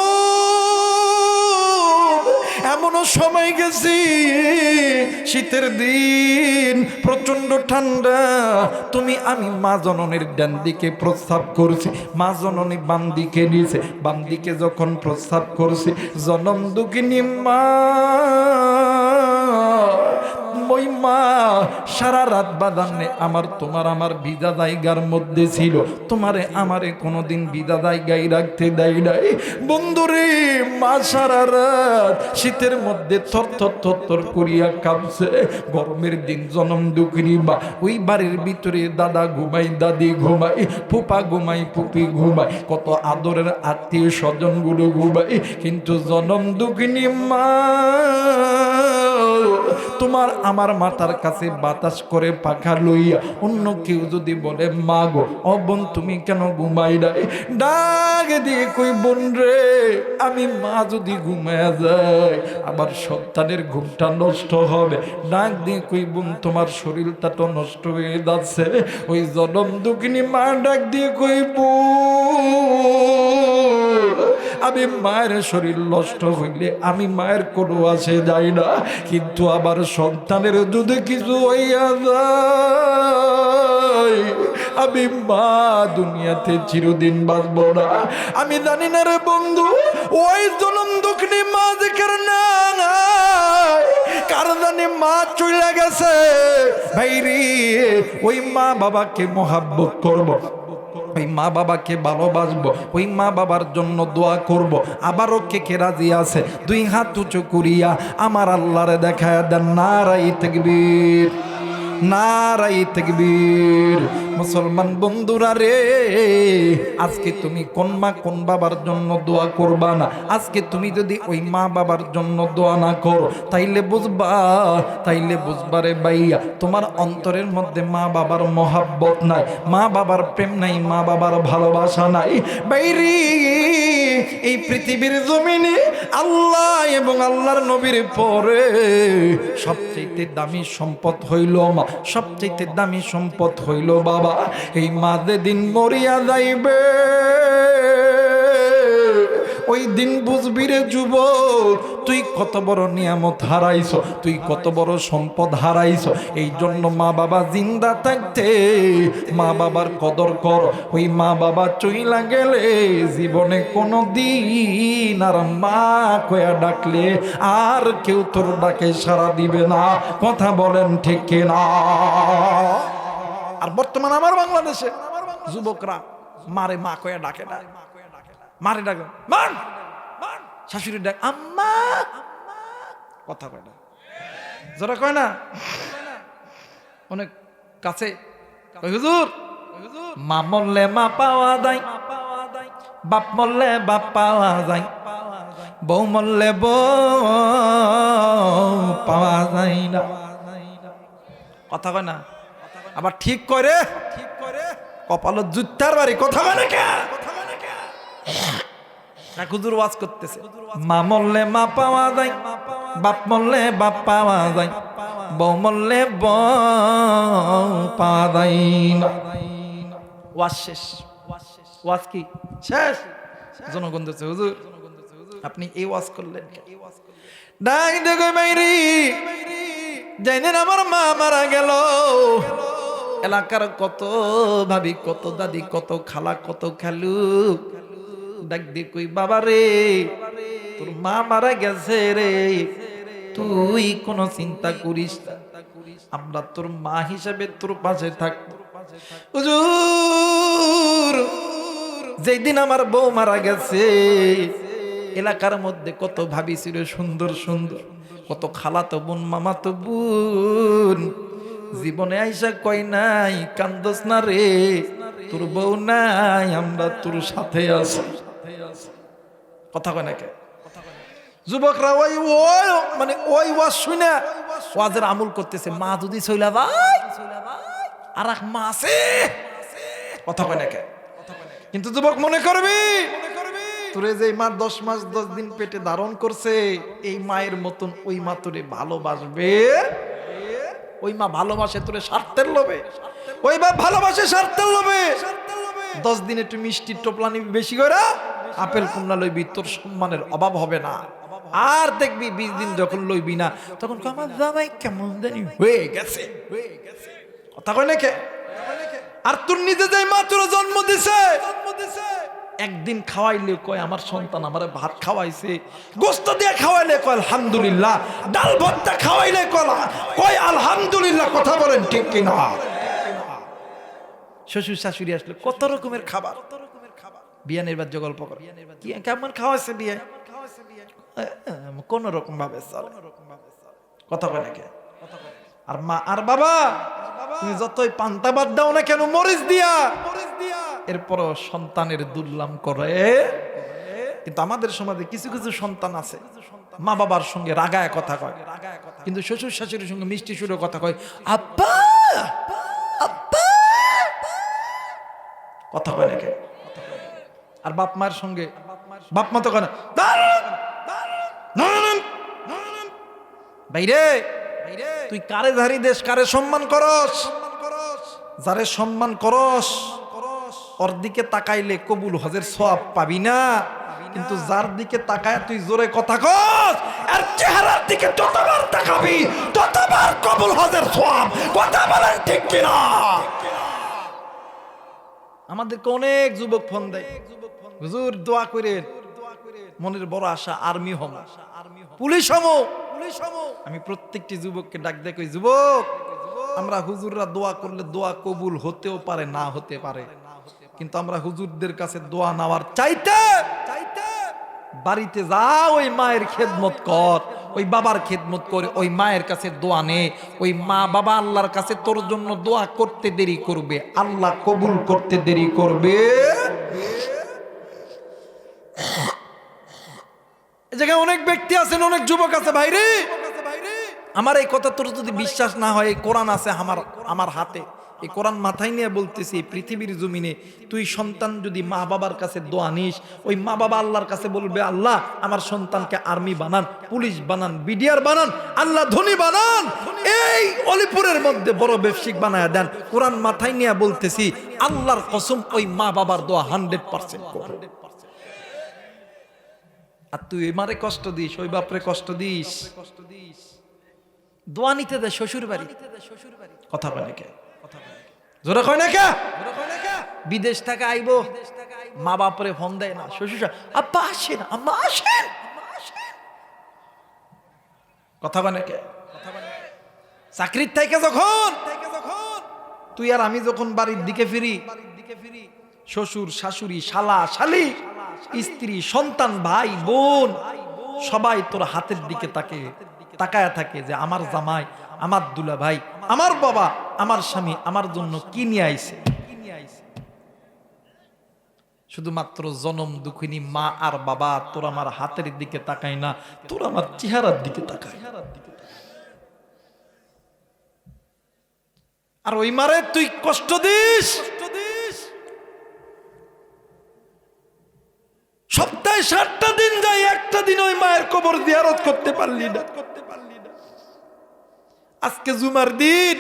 এমনও সময় গেছি, শীতের দিন প্রচন্ড ঠান্ডা, তুমি আমি মা জননীর ডান দিকে প্রস্রাব করছি, মা জননী বাম দিকে নিয়েছে, বাম দিকে যখন প্রস্রাব করছি, জনম দুঃখিনী মা ওই মা সারা রাত বাদানে আমার তোমার আমার ভিজা জায়গার মধ্যে ছিল, তোমারে আমারে কোনোদিন ভিজা জায়গায় রাখতে দেয় নাই। বন্ধুরে মা সারা রাত শীতের মধ্যে থর থর থর থর করিয়া কাঁপছে। গরমের দিন জনম দুঃখিনী মা ওই বাড়ির ভিতরে দাদা ঘুমাই, দাদি ঘুমাই, ফুপা ঘুমাই, ফুপি ঘুমাই, কত আদরের আত্মীয় স্বজনগুলো ঘুমাই, কিন্তু জনম দুঃখিনী মা তোমার আমার মাথার কাছে বাতাস করে পাখা লইয়া অন্য কেউ যদি বলে মা গো ও বোন তুমি কেন ঘুমাই নাই, ডাক দিয়ে কই বোন রে, আমি মা যদি ঘুমায়া যায় আবার সন্তানের ঘুমটা নষ্ট হবে, ডাক দিয়ে কই বোন তোমার শরীরটা তো নষ্ট হয়ে যাচ্ছে। ওই জনম দুঃখিনী মা ডাক দিয়ে কই বোন, আমি মায়ের শরীর নষ্ট হইলে আমি মায়ের কোনো আসে যাই না, কিন্তু আবার সন্তানের যদি কিছু হইয়া যায় আমি মা দুনিয়াতে চিরদিন বাঁচব না। আমি জানি না রে বন্ধু, ওই জনম দুঃখিনী মা যেখানে নাই, কার জানি মা চলে গেছে। ভাই রে, ওই মা বাবাকে মহাব্বত করব, ওই মা বাবাকে ভালোবাসবো, ওই মা বাবার জন্য দোয়া করব। আবারও কে কে রাজি আছে দুই হাত উঁচু করিয়া আমার আল্লাহরে দেখায় দেন নারায়ে তাকবীর, নারায়ে তাকবীর। মুসলমান বন্ধুরা রে, আজকে তুমি কোন মা কোন বাবার জন্য দোয়া করবা না, আজকে তুমি যদি ওই মা বাবার জন্য দোয়া না করো তাইলে বুঝবা রে ভাইয়া, তোমার অন্তরের মধ্যে মা বাবার মহাব্বত নাই, মা বাবার প্রেম নাই, মা বাবার ভালোবাসা নাই। বাইরে এই পৃথিবীর জমিনে আল্লাহ এবং আল্লাহর নবীর পরে সবচেয়ে দামি সম্পদ হইল মা, সবচেয়ে দামি সম্পদ হইল বাবা। এই মা যেদিন মরিয়া যাইবে, ওই ওই দিন বুঝবি রে যুবক তুই কত বড় নিয়ামত হারাইছ, তুই কত বড় সম্পদ হারাইছ। এই জন্য মা বাবা জিন্দা থাকতে মা বাবার কদর কর। ওই মা বাবা চইলা গেলে জীবনে কোনো দিন আর মা কয়া ডাকলে আর কেউ তোর ডাকে সাড়া দিবে না। কথা বলেন ঠিক কিনা? আর বর্তমান আমার বাংলাদেশে যুবকরা মারে মা কয়া ডাকে না, মারে ডাকে মান, শাশুড়ি ডাক আম্মা, কথা কয় না, যারা কয় না অনেক কাছে হুজুর মা মরলে মা পাওয়া যায়, বাপ মরলে বাপ পাওয়া যায়, বউ মরলে বউ পাওয়া যায় না। কথা কয় না, আবার ঠিক করে কপালত জুত্তার বাড়ি। কথা কয় না কে? হুজুর ওয়াজ করতেছে মা মরলে মা পাওয়া যায়, বাপ মরলে বাপ পাওয়া যায়, বউ মরলে বউ পাওয়া যায় না। ওয়াজ শেষ। ওয়াজ কি শেষ? জনগণ দিচ্ছে হুজুর আপনি এই ওয়াজ করলেন ডাক দেখো মাইরি জানেন আমার মা মারা গেল। এলাকার কত ভাবি, কত দাদি, কত খালা, কত খালু ডাক দিয়ে কই বাবা রে তোর মা মারা গেছে রে, তুই কোনো চিন্তা করিস না, আমরা তোর মা হিসাবে তোর পাশে থাকবো। হুজুর যেদিন আমার বউ মারা গেছে এলাকার মধ্যে কত ভাবি ছিল সুন্দর সুন্দর, কত খালাতো বোন, মামাতো বোন, জীবনে আইসা কই নাই কান্দস না রে, তোর বউ নাই, আমরা তোর সাথে আছি। কথা কয় না কে? যুবকরা ওই ওই মানে ওই ওয়াজ শুনে ওয়াজের আমল করতেছে। মা যদি চইলা যায় আর এক মা আছে। কথা কয় না কে? কিন্তু যুবক মনে করবি তোরে যে মা 10 মাস 10 দিন পেটে ধারণ করছে এই মায়ের মতন ওই মা তোরে ভালোবাসবে। ওই মা ভালোবাসে তোরে স্বার্থের লোভে, ওই বাপ ভালোবাসে স্বার্থের লোভে। 10 দিন একটু মিষ্টি টোপলা নিবি বেশি করে, আপেল কুমড়া লইবি, তোর সম্মানের অভাব হবে না। আর দেখবি 20 দিন যখন লইবি না তখন আমার জামাই কেমন জানি হয়ে গেছে। কথা কয় না কে? আর তোর নিজে যাই মা তোর জন্ম দিছে, একদিন খাওয়াইলে কয় আমার সন্তান আমারে ভাত খাওয়াইছে, গোস্ত দিয়ে খাওয়াইলে কয় আলহামদুলিল্লাহ, ডাল ভর্তা খাওয়াইলে কয় আলহামদুলিল্লাহ। কথা বলেন ঠিক কিনা? শ্বশুর শাশুড়ি আসলে কত রকমের খাবার, বিয়ানের বাদ্য গল্প করে কেমন খাওয়াইছে বিয়ে, কোন রকম ভাবে চলে। কথা কয় নাকি? আর মা আর বাবা তুমি যতই পান্তা বাদ দাও না কেন মরিচ দিয়া, এরপরও সন্তানের দুর্নাম করে। কিন্তু আমাদের সমাজে কিছু কিছু সন্তান আছে মা বাবার সঙ্গে রাগায় কথা কয়, কিন্তু শ্বশুর শাশুড়ির সঙ্গে মিষ্টি সুরে কথা কয় আব্বা আব্বা। কথা কয় নাকি? আর বাপ মায়ের সঙ্গে বাপ মা তো কেন বাইরে তুই কারে ধারি দেশ, কারে সম্মান করস, যারে সম্মান করস ওর দিকে তাকাইলে কবুল হজের সওয়াব পাবি না। কিন্তু যার দিকে তাকায় তুই জোরে কথা কস আর চেহারার দিকে যতবার তাকাবি ততবার কবুল হজের সওয়াব। কথা বলেন ঠিক কিনা? আমাদেরকে অনেক যুবক ফোন দেয় হুজুর দোয়া করেন, মনের বড় আশা আর্মি হম, পুলিশ হম। আমি প্রত্যেকটি যুবককে ডাক দেয় কই যুবক আমরা হুজুররা দোয়া করলে দোয়া কবুল হতেও পারে না হতে পারে, কিন্তু আমরা হুজুরদের কাছে দোয়া নেওয়ার চাইতে বাড়িতে যা ওই মায়ের খেদমত কর, ওই বাবার খেদমত করে ওই মায়ের কাছে দোয়া নে। ওই মা বাবা আল্লাহর কাছে তোর জন্য দোয়া করতে দেরি করবে, আল্লাহ কবুল করতে দেরি করবে। এই জায়গায় অনেক ব্যক্তি আছেন, অনেক যুবক আছে ভাইরে, আমার এই কথা তোর যদি বিশ্বাস না হয়, কোরআন আছে আমার হাতে, এই কোরআন মাথায় নিয়ে বলতেছি পৃথিবীর জমিনে তুই সন্তান যদি মা বাবার কাছে দোয়া নিস, ওই মা বাবা আল্লাহর কাছে বলবে আল্লাহ আমার সন্তানকে আর্মি বানান, পুলিশ বানান, বিডিআর বানান, আল্লাহ ধনী বানান, এই অলিপুরের মধ্যে বড় ব্যবসায়িক বানায় দেন। কোরআন মাথায় নিয়ে বলতেছি আল্লাহর কসম ওই মা বাবার দোয়া 100% করবে। আর তুই মারে কষ্ট দিস, ওই বাপরে কষ্ট দিস। দোয়া নিতে দে শ্বশুর বাড়ি, কথা বলে কে? জোরে কয় না কে? বিদেশ থেকে আইবো, মা বাপরে ফোন দেয় না, শ্বশুর আব্বা আসেন, আম্মা আসেন, কথা বলে কে? চাকরির থেকে যখন তুই আর আমি যখন বাড়ির দিকে ফিরি, শ্বশুর শাশুড়ি শালা শালি স্ত্রী সন্তান ভাই বোন সবাই তোর হাতের দিকে তাকায় থাকে যে আমার জামাই, আমার দুলা ভাই, আমার বাবা, আমার স্বামী আমার জন্য কি নিয়ে আইছে। শুধুমাত্র জনম দুঃখিনী মা আর বাবা তোর আমার হাতের দিকে তাকায় না, তোর আমার চেহারার দিকে তাকায়। আর ওই মারে তুই কষ্ট দিস, সপ্তাহে 7টা দিন যাই, একটা দিন ওই মায়ের কবর জিয়ারত করতে পারলি না। আজকে জুমার দিন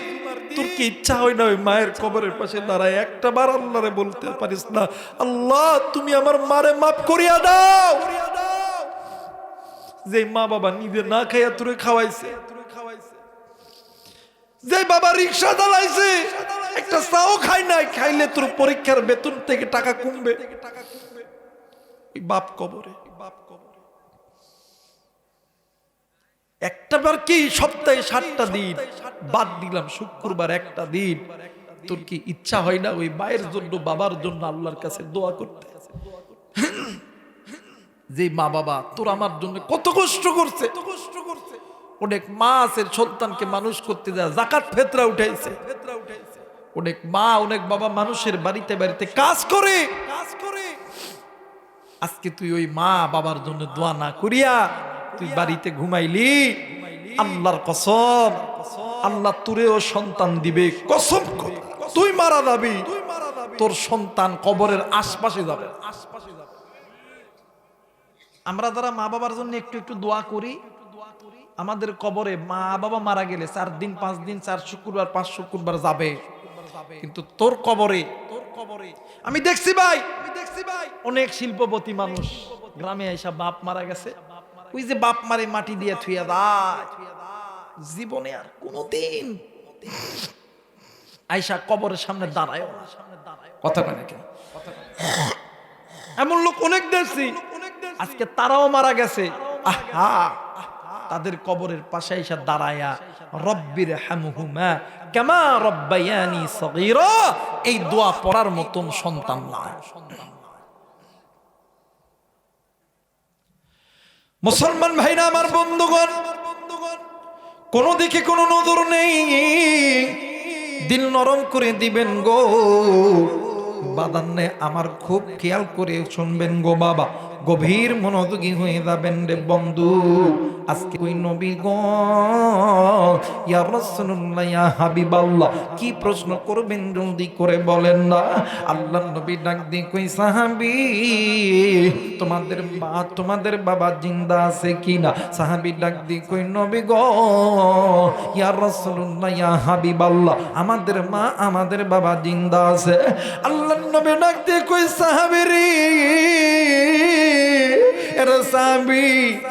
তোর কি ইচ্ছা হয় না ওই মায়ের কবরের পাশে দাঁড়ায় একটা বার আল্লাহরে বলতে পারিস না, আল্লাহ তুমি আমার মারে মাফ করিয়া দাও। যে মা বাবা নিজে না খাইয়া তোরে খাওয়াইছে, যে বাবা রিক্সা চালাইছে একটা চাও খাই নাই, খাইলে তোর পরীক্ষার বেতন থেকে টাকা কমবে, বাপ কবরে। একটা বার কি সপ্তাহে 7টা দিন বাদ দিলাম, শুক্রবার একটা দিন, তোর কি ইচ্ছা হয় না ওই মায়ের জন্য বাবার জন্য আল্লাহর কাছে দোয়া করতে? যে মা বাবা তোর আমার জন্য কত কষ্ট করছে, অনেক মা আছে সন্তানকে মানুষ করতে যায় যাকাত ফিতরা উঠাইছে, অনেক মা অনেক বাবা মানুষের বাড়িতে বাড়িতে কাজ করে। আজকে তুই ওই মা বাবার জন্য দোয়া না করিয়া তুই বাড়িতে ঘুমাইলি, আল্লাহর কসম আল্লাহ তোরেও সন্তান দিবে, কসম তুই মারা যাবি, তোর সন্তান কবরের আশপাশে যাবে। আমরা যারা মা বাবার জন্য একটু একটু দোয়া করি, আমাদের কবরে মা বাবা মারা গেলে 4 দিন 5 দিন 4 শুক্রবার 5 শুক্রবার যাবে, কিন্তু তোর কবরে আমি দেখছি ভাই অনেক শিল্পপতি মানুষ গ্রামে আইসা বাপ মারা গেছে, ওই যে বাপ মারে মাটি দিয়ে থুইয়া দেয়, জীবনে আর কোনদিন আইসা কবরের সামনে দাঁড়ায় না, কথা বলে কেন? এমন লোক অনেক দেখছি, আজকে তারাও মারা গেছে, আহা তাদের কবরের পাশে আইসা দাঁড়ায়া রব্বির হামহুমা কামা রব্বায়ানি সগীরা, এই দোয়া পড়ার মতন সন্তান নাই। মুসলমান ভাইরা আমার বন্ধুগণ, কোন দিকে কোনো নজর নেই, দিল নরম করে দিবেন গো বাদান্নে, আমার খুব খেয়াল করে শুনবেন গো বাবা, গভীর মনোযোগী হয়ে যাবেন রে বন্ধু। আজকে ওই নবী গো ইয়া রাসূলুল্লাহ ইয়া হাবিবাল্লাহ কি প্রশ্ন করবেন জলদি করে বলেন না। আল্লাহর নবী ডাক দিয়ে কই সাহাবী তোমাদের বাবা জিন্দা আছে কিনা? সাহাবী ডাক দিয়ে কই নবী গো ইয়া রাসূলুল্লাহ ইয়া হাবিবাল্লাহ আমাদের মা আমাদের বাবা জিন্দা আছে। আল্লাহর নবী ডাক দিয়ে কই সাহাবী রে সাহাবী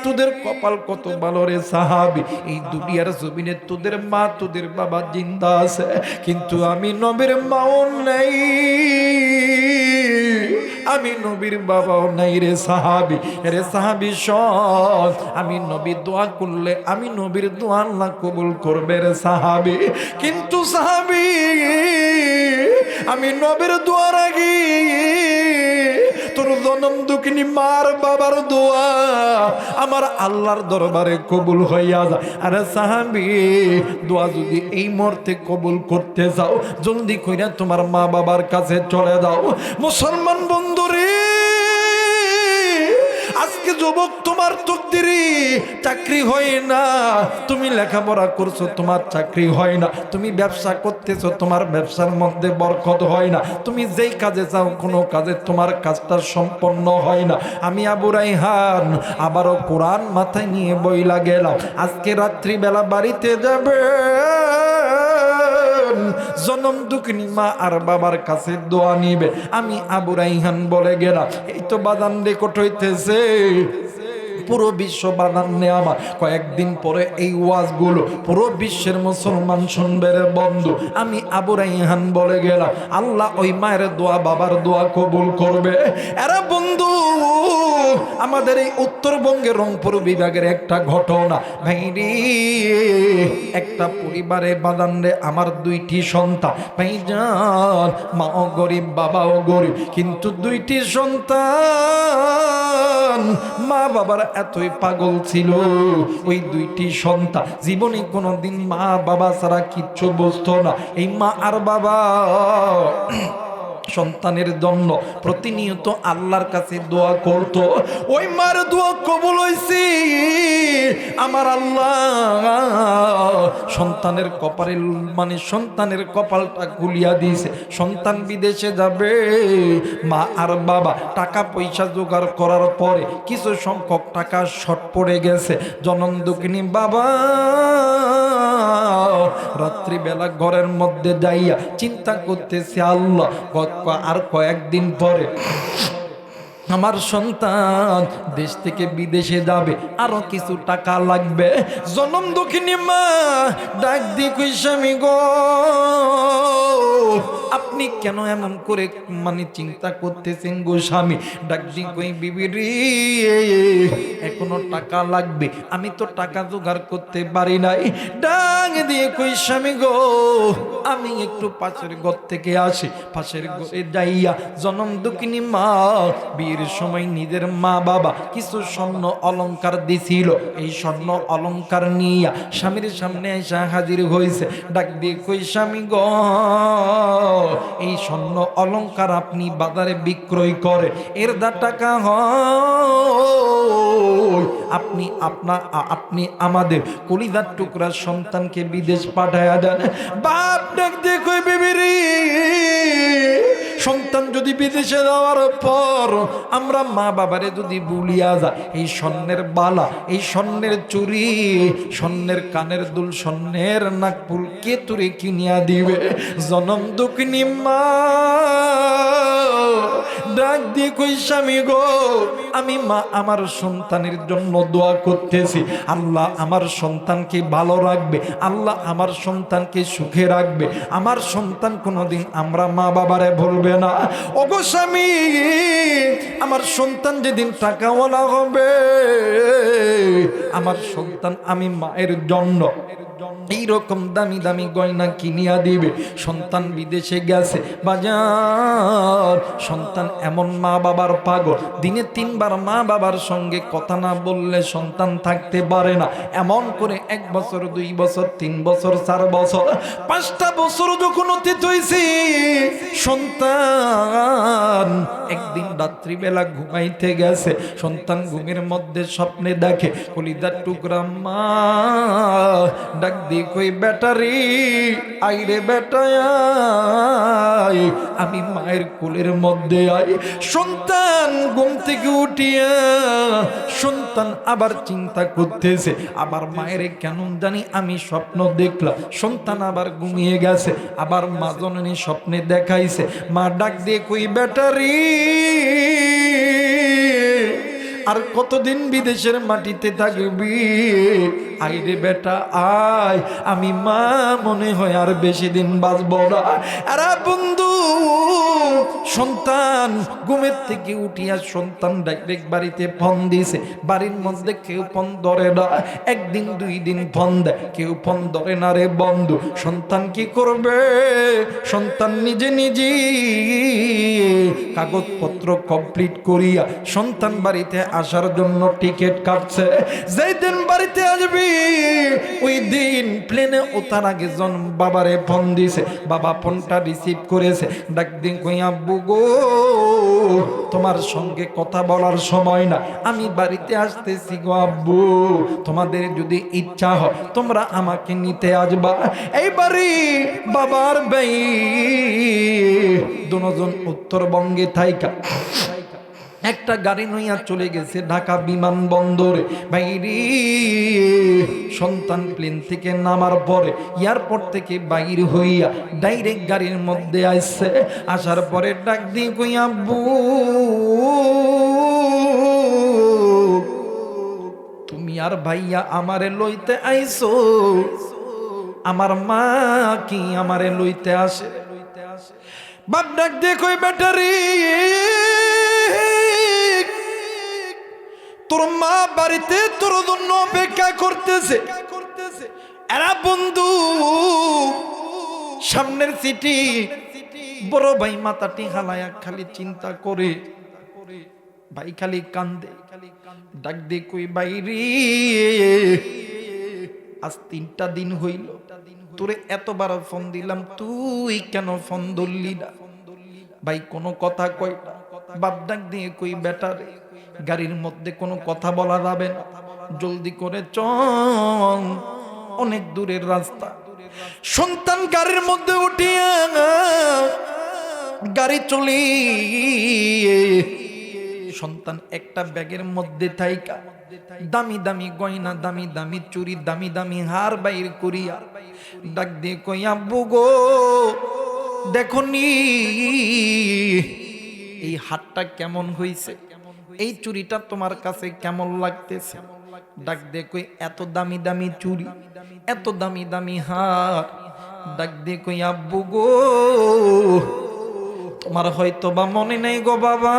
তোদের কপাল কত ভালো রে সাহাবী, এই দুনিয়ার জমিনে তোদের মা তোদের বাবা জিন্দা আছে, কিন্তু আমি নবীর মাও নাই, আমি নবীর বাবাও নাই রে সাহাবী। রে সাহাবী শোন, আমি নবী দোয়া করলে আমি নবীর দোয়া আল্লাহ কবুল করবে রে সাহাবী, কিন্তু সাহাবী আমি নবীর দোয়ার আগে তোর জনম দুঃখিনী মার বাবার দোয়া আমার আল্লাহর দরবারে কবুল হইয়া যায়। আরে সাহাবী দোয়া যদি এই মুহূর্তে কবুল করতে যাও, জলদি কইরা তোমার মা বাবার কাছে চলে যাও। মুসলমান বন্ধুরে, আজকে যুবক তোমার তকদিরে চাকরি হয় না, তুমি লেখাপড়া করছো তোমার চাকরি হয় না, তুমি ব্যবসা করতেছো তোমার ব্যবসার মধ্যে বরকত হয় না, তুমি যেই কাজে চাও কোনো কাজে তোমার কাজটা সম্পন্ন হয় না। আমি আবু রাইহান আবারও কোরআন মাথায় নিয়ে বইলা গেলাম, আজকে রাত্রিবেলা বাড়িতে যাবে, জনম দুঃখিনী মা আর বাবার কাছে দোয়া নিবে। আমি আবু রাইহান বলে গেলাম, এই তো বাদান রেকর্ড হইতেছে, পুরো বিশ্ব বানান্নে আমার কয়েকদিন পরে এই ওয়াজগুলো পুরো বিশ্বের মুসলমান শুনবে রে বন্ধু। আমি আবু রাইহান বলে গেলাম, আল্লাহ ওই মায়ের দোয়া বাবার দোয়া কবুল করবে। এরা বন্ধু আমাদের এই উত্তরবঙ্গের রংপুর বিভাগের একটা ঘটনা ভাইরি, একটা পরিবারে বাদান্নে আমার দুইটি সন্তান ভাইজান, মাও গরিব বাবাও গরিব, কিন্তু দুইটি সন্তান মা বাবার এতই পাগল ছিল, ওই দুইটি সন্তান জীবনে কোনোদিন মা বাবা ছাড়া কিচ্ছু বুঝতো না। এই মা আর বাবা সন্তানের জন্য প্রতিনিয়ত আল্লাহর কাছে দোয়া করত। ওই মার দোয়া কবুল হইছে, আমার আল্লাহ সন্তানের কপালে মানে সন্তানের কপালটা খুলিয়া দিয়েছে। সন্তান বিদেশে যাবে, মা আর বাবা টাকা পয়সা জোগাড় করার পরে কিছু সংখ্যক টাকা শর্ট পড়ে গেছে। জনম দুঃখিনী বাবা রাত্রিবেলা ঘরের মধ্যে যাইয়া চিন্তা করতেছে, আল্লাহ আর কয়েকদিন পরে আমার সন্তান দেশ থেকে বিদেশে যাবে, আরো কিছু টাকা লাগবে। জনম দুঃখিনী মা ডাক দিয়ে কই, স্বামী গো আপনি কেন এমন করে মানে চিন্তা করতেছেন গো স্বামী? ডাক দিয়ে কই, বিবি রে এখনো টাকা লাগবে, আমি তো টাকা জোগাড় করতে পারি নাই। ডাক দিয়ে কই, স্বামী গো আমি একটু পাশের ঘর থেকে আসি। পাশের ঘরে যাইয়া জনম দুঃখিনী মা বিয়ের সময় নিজের মা বাবা কিছু স্বর্ণ অলংকার দিছিল, এই স্বর্ণ অলংকার নিয়ে স্বামীর সামনে এসে হাজির হয়েছে। ডাক দিয়ে কই, স্বামী গো এই স্বর্ণ অলংকার আপনি বাজারে বিক্রয় করে এর দা টাকা হয়, আপনি আমাদের কলিজার টুকরা সন্তানকে বিদেশ পাঠায়া দেন। বাপ ডাক দিয়ে কই, বিবি রে সন্তান যদি বিদেশে যাওয়ার পর আমরা মা বাবারে যদি ভুলিয়া যায়, এই স্বর্ণের বালা, এই স্বর্ণের চুরি, স্বর্ণের কানের দুল, স্বর্ণের নাকফুল কে তোরে কিনিয়া দিবে? জনম দুঃখিনী মা ডাক দিয়ে কই, স্বামী গো আমি মা আমার সন্তানের জন্য দোয়া করতেছি, আল্লাহ আমার সন্তানকে ভালো রাখবে, আল্লাহ আমার সন্তানকে সুখে রাখবে, আমার সন্তান কোনোদিন আমরা মা বাবারে ভুলবে না। ওগো স্বামী আমার সন্তান যেদিন টাকাওয়ালা হবে, আমার সন্তান আমি মায়ের জন্য এইরকম দামি দামি গয়না কিনিয়া দিবে। সন্তান বিদেশে গেছে বাজার, সন্তান এমন মা বাবার পাগল, দিনে 3 বার মা বাবার সঙ্গে কথা না বললে সন্তান থাকতে পারে না। এমন করে 1 বছর 2 বছর 3 বছর 4 বছর 5টা বছর যখন অতীত হয়েছে, সন্তান একদিন রাত্রিবেলা ঘুমাইতে গেছে, সন্তান ঘুমের মধ্যে স্বপ্নে দেখে কলিজার টুকরা মা ডাক দিয়ে কই, ব্যাটারি আইরে বেটায় আমি মায়ের কোলের মধ্যে আই। সন্তান ঘুম থেকে উঠিয়া সন্তান আবার চিন্তা করতেছে, আবার মায়ের কেন জানি আমি স্বপ্ন দেখলাম। সন্তান আবার ঘুমিয়ে গেছে, আবার মা জননী স্বপ্নে দেখাইছে। মা ডাক দিয়ে কই, ব্যাটারি আর কতদিন বিদেশের মাটিতে থাকবি? আইরে বেটা আয়, আমি মা মনে হয় আর বেশি দিন বাঁচব না। আরে বন্ধু সন্তান ঘুমের থেকে উঠিয়া সন্তান ডাইরেক্ট বাড়িতে ফোন দিছে। বাড়ির মধ্যে কেউ ফোন ধরে না, 1 দিন 2 দিন ফোন দেয়, কেউ ফোন ধরে না রে বন্ধু। সন্তান কি করবে? সন্তান নিজে নিজে কাগজপত্র কমপ্লিট করিয়া সন্তান বাড়িতে আসার জন্য টিকিট কাটছে। যেই দিন বাড়িতে আসবি ওই দিন প্লেনে ওঠার আগে জন বাবারে ফোন দিছে, বাবা ফোনটা রিসিভ করেছে। ডাক দিন কই, আব্বু গো তোমার সঙ্গে কথা বলার সময় না, আমি বাড়িতে আসতেছি গো আব্বু, তোমাদের যদি ইচ্ছা হয় তোমরা আমাকে নিতে আসবা। এই বাড়ি বাবার ভাই দুজন উত্তরবঙ্গে থাইকা একটা গাড়ি নইয়া চলে গেছে ঢাকা বিমানবন্দরে। বাইরে সন্তান প্লেন থেকে নামার পরে এয়ারপোর্ট থেকে বাইর হইয়া ডাইরেক্ট গাড়ির মধ্যে আসছে। আসার পরে ডাক দিয়ে কই, আব্বু আর ভাইয়া আমারে লইতে আইছো, আমার মা কি আমারে লইতে আসে? বাপ ডাক দিয়ে কই ব্যাটারি, তোর মা বাড়িতে তোর জন্য অপেক্ষা করতেছে। এরা বন্ধু সামনের সিটি, বড় ভাই মাথাটি হালায়া খালি চিন্তা করে, ভাই খালি কান্দে। ডাক দিয়ে কই বাইরে, আজ 3টা দিন হইল তোরে এতবার ফোন দিলাম, তুই কেন ফোন ধরলি না? ভাই কোনো কথা কই না। বাপ ডাক দিয়ে কই বেটারে, গাড়ির মধ্যে কোনো কথা বলা যাবে না, জলদি করে চল, অনেক দূরের রাস্তা। সন্তান গাড়ির মধ্যে উঠিয়া গাড়ি চলি, সন্তান একটা ব্যাগের মধ্যে থাইকা দামি দামি গয়না, দামি দামি চুরি, দামি দামি হার বাইর করিয়া ডাক দিয়ে কই আব্বু গো, দেখনি এই হাতটা কেমন হইছে, এই চুরিটা তোমার কাছে কেমন লাগতেছে? ডাক দিয়ে কই এত দামি দামি চুরি, এত দামি দামি হার। ডাক দিয়ে কই আব্বু গো, তোমার হয়তো বা মনে নেই গো বাবা,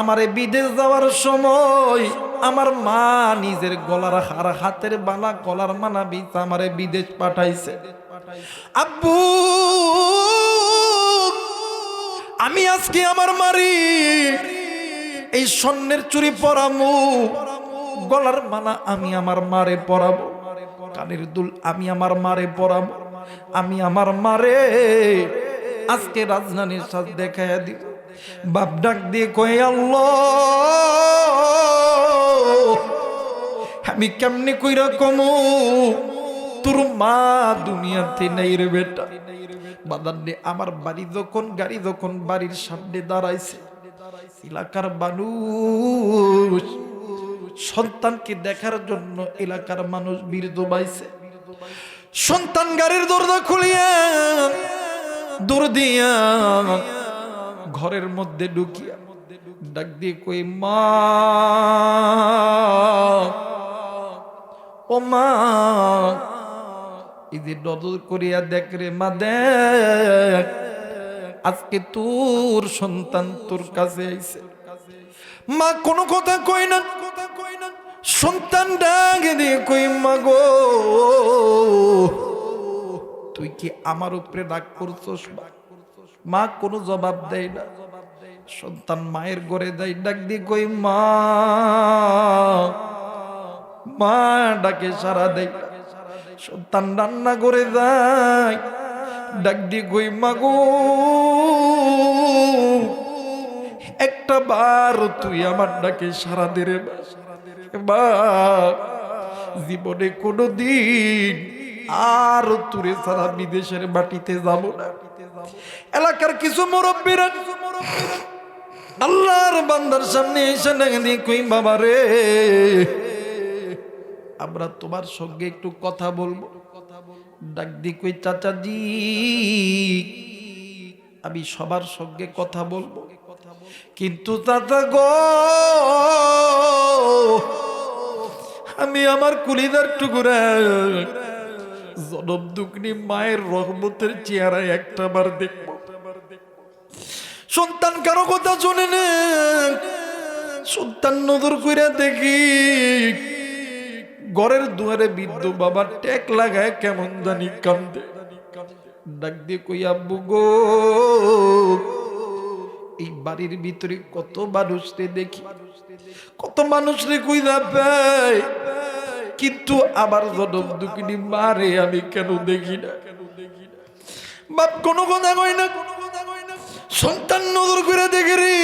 আমারে বিদেশ যাওয়ার সময় আমার মা নিজের গলার হার, হাতের বালা, গলার মালা বিছা আমারে বিদেশ পাঠাইছে। আব্বু আমি আজকে আমার মারি এই স্বর্ণের চুরি পরামু, গলার মালা আমি আমার মারে পরাবো, কানের দুল আমি আমার মারে পরাবো, আমি আমার মারে আজকে রাজধানীর সাথে দেখাইয়া দিব। বাপ ডাক দিয়ে কয়ে আল্লাহ, আমি কেমনে কইরা কমু, তোর মা দুনিয়াতে নাই রে বেটা। বাদান্নে আমার বাড়ি যখন, গাড়ি যখন বাড়ির সামনে দাঁড়াইছে, এলাকার মানুষ সন্তানকে দেখার জন্য এলাকার মানুষ ভিড় জমাইছে। সন্তান গাড়ির দরজা খুলিয়া দৌড় দিয়া ঘরের মধ্যে ঢুকিয়া ডাক দিয়ে কই মা, ও মা, এই যে নজর করিয়া দেখ রে মা, দেখ আজকে তোর সন্তান তোর কাছে আইছে। মা কোনো কথা কই না, সন্তান ডাক দিয়ে কই মা গো, তুই কি আমার উপরে রাগ করছস? মা কোনো জবাব দেয় না। সন্তান মায়ের ঘরে দেয়, ডাক দিয়ে কই মা, মা ডাকে সারা দেয়। সন্তান রান্না করে যায়, ডাক দিয়ে কই মা গো, একটা বার তুই আমার ডাকে সারা দে রে মা, জীবনে কোনোদিন আর তুরে সারা বিদেশের মাটিতে যাব না। এলাকার কিছু মুরব্বীরা আল্লাহর বান্দার সামনে এসে ডাকে দিয়ে কই বাবা রে, আমরা তোমার সঙ্গে একটু কথা বলবো। ডাক দিয়ে কই চাচাজি, আমি সবার সঙ্গে কথা বলবো, কিন্তু চাচা গো, আমি আমার কুলিদার টুকুরা জনম দুগ্নি মায়ের রহমতের চেহারায় একটা বার দেখবো। সন্তান কারো কথা শোনে না, সন্তান নজর কইরা দেখি ঘরের দুয়ারে বৃদ্ধ বাবা টেক লাগায় কেমন জানি কান্দে। ডাক দিয়ে কই আব্বু গো, এই বাড়ির ভিতরে কত মানুষরে দেখি, কত মানুষরে কইরা পাই, কিন্তু আবার জনম দুঃখিনী মারে আমি কেন দেখি না? বাপ কোনো কথা কই না। সন্তান নজর করে দেখে রে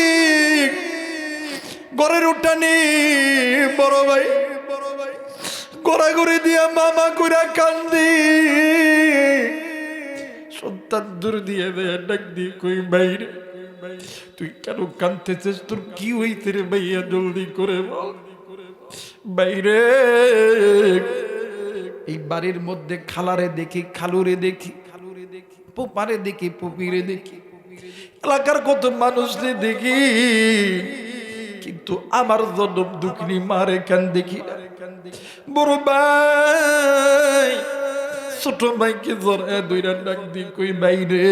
ঘরের উঠানে বড় ভাই গড়াগড়ি দিয়া মামা কইরা কান্দি। সন্তান দূর দিয়ে দেয়, ডাক দিয়ে কই বাইরে, তুই কেন কাঁদতেছিস? তোর কি হইতে রে ভাইয়া, জলদি করে বল। বাইরে এই বাড়ির মধ্যে খালারে দেখি, খালুরে দেখি, পোপারে দেখি, পুপিরে দেখি, এলাকার কত মানুষরে দেখি, কিন্তু আমার জনম দুঃখিনী মারে কেন দেখি না। বড় ভাই ছোট ভাইকে জড়ায় দইরা ডাক দি কই বাইরে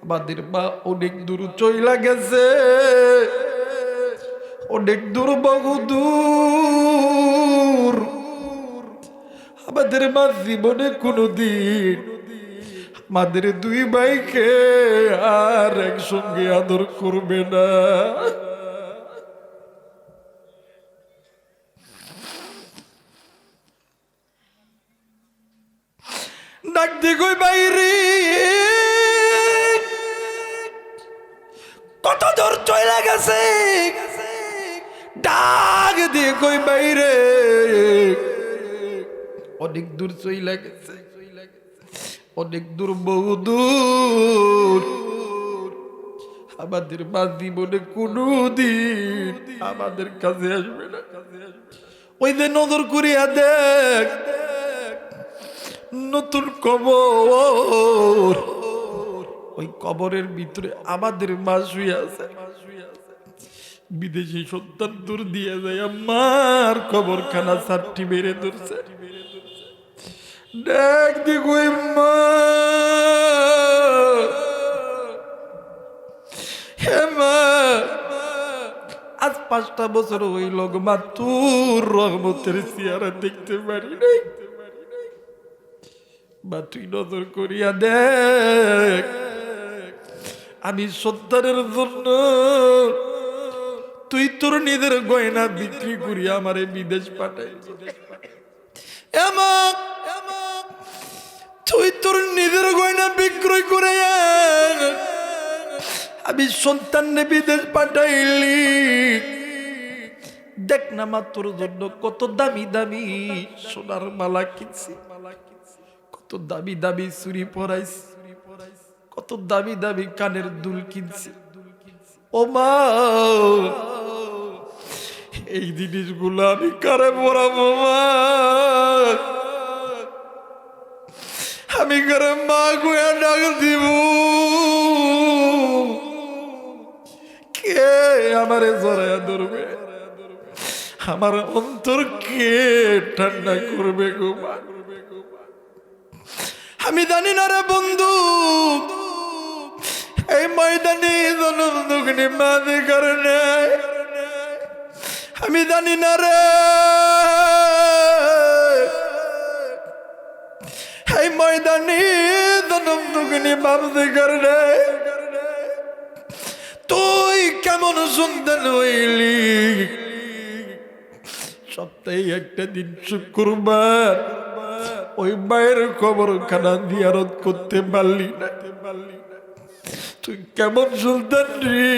আমাদের মা অনেক দূর চইলা গেছে, অনেক দূর বহু দূর। আমাদের মা জীবনে কোনোদিন আমাদের দুই ভাইকে আর একসঙ্গে আদর করবে না। ডাক দিয়ে কই বাইরে কত দূর চলে গেছে, ডাক দিয়ে কই বাইরে অনেক দূর চলে গেছে, অনেক দূর বহু দূর। আমাদের মা জীবনে কোনদিন আমাদের কাছে আসবে না। ওই যে নজর করিয়া দেখ নতুন কবর, ওই কবরের ভিতরে আমাদের মা শুয়ে আছে। বিদেশি সন্তান দূর দিয়ে যায় আমার কবরখানা সাতটি মেরে ধরছে। দেখ দেখো মা, হে মা আজ 5টা বছর হইল মা তোর রহমতের চেহারা দেখতে পারি নাই। বা তুই নজর করিয়া দেখ আমি সন্তানের জন্য তুই তোর নিজের গয়না বিক্রি করিয়া আমারে বিদেশ পাঠাই। তুই তোর নিজের গয়না বিক্রয় করে আমি সন্তান বিদেশ পাঠাইলি। দেখ না মা তোর জন্য কত দামি দামি সোনার মালা কিনছি, কত দামি দামি চুরি পরাইছি, কত দামি দামি কানের দুল কিনছি। ও মা এই জিনিসগুলো আমি কারে পরাবো মা? আমি কারে মা গুয়া ডাক দিব? কে আমারে জড়াইয়া ধরবে? আমার অন্তর কে ঠান্ডা করবে গো মা? আমি জানি না রে বন্ধু, এই ময়দানে জনম দুঃখিনী মাঝে কারণে আমি জানি না রে, এই ময়দানে জনম দুঃখিনী মাঝে কারণে তুই কেমন সুন্দর হইলি। সপ্তাহে একটা দিন শুক্রবার ওই মায়ের কবরখানা জিয়ারত করতে পারলি না। তুই কেমন সুলতান রে,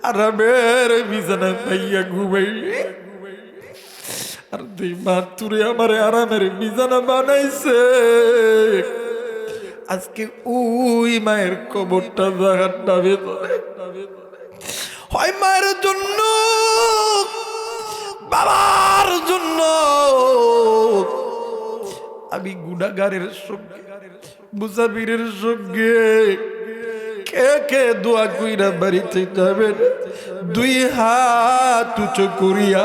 আরামের বিছানা পাইয়া ঘুমাইলি। আর তুই মা তুরে আমার আরামের বিছানা বানাইছে। আজকে ওই মায়ের কবরটা জাগার নামে হয় মায়ের জন্য, বাবার জন্য আমি গুনাহগারের সঙ্গে মুসাফিরের সঙ্গে কে কে দোয়া কইরা বাড়িতে যাবেন? 2 হাত উঁচু করিয়া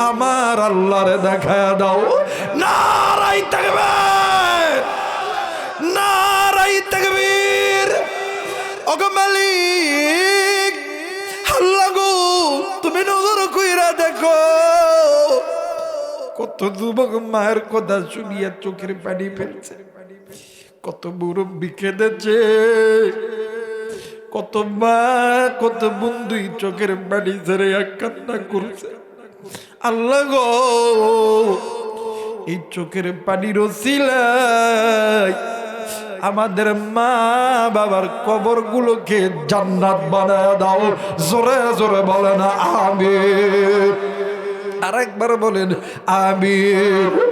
আমার আল্লাহরে দেখায়া দাও। নারায়ে তাকবীর, নারায়ে তাকবীর। ওগো মালিক আল্লাহ গো, তুমি নজর কইরা দেখো কত যুবক মায়ের কথা শুনিয়া চোখের পানি ফেলছে, কত মুরব্বি কেঁদেছে, কত মা কত বন্ধুই চোখের পানি ছেড়ে কান্না করছে। আল্লাহ গো, এই চোখের পানির ওসিলায় আমাদের মা বাবার কবরগুলোকে জান্নাত বানায় দাও। জোরে জোরে বলেন আমিন। আরেকবার বলেন আমিন।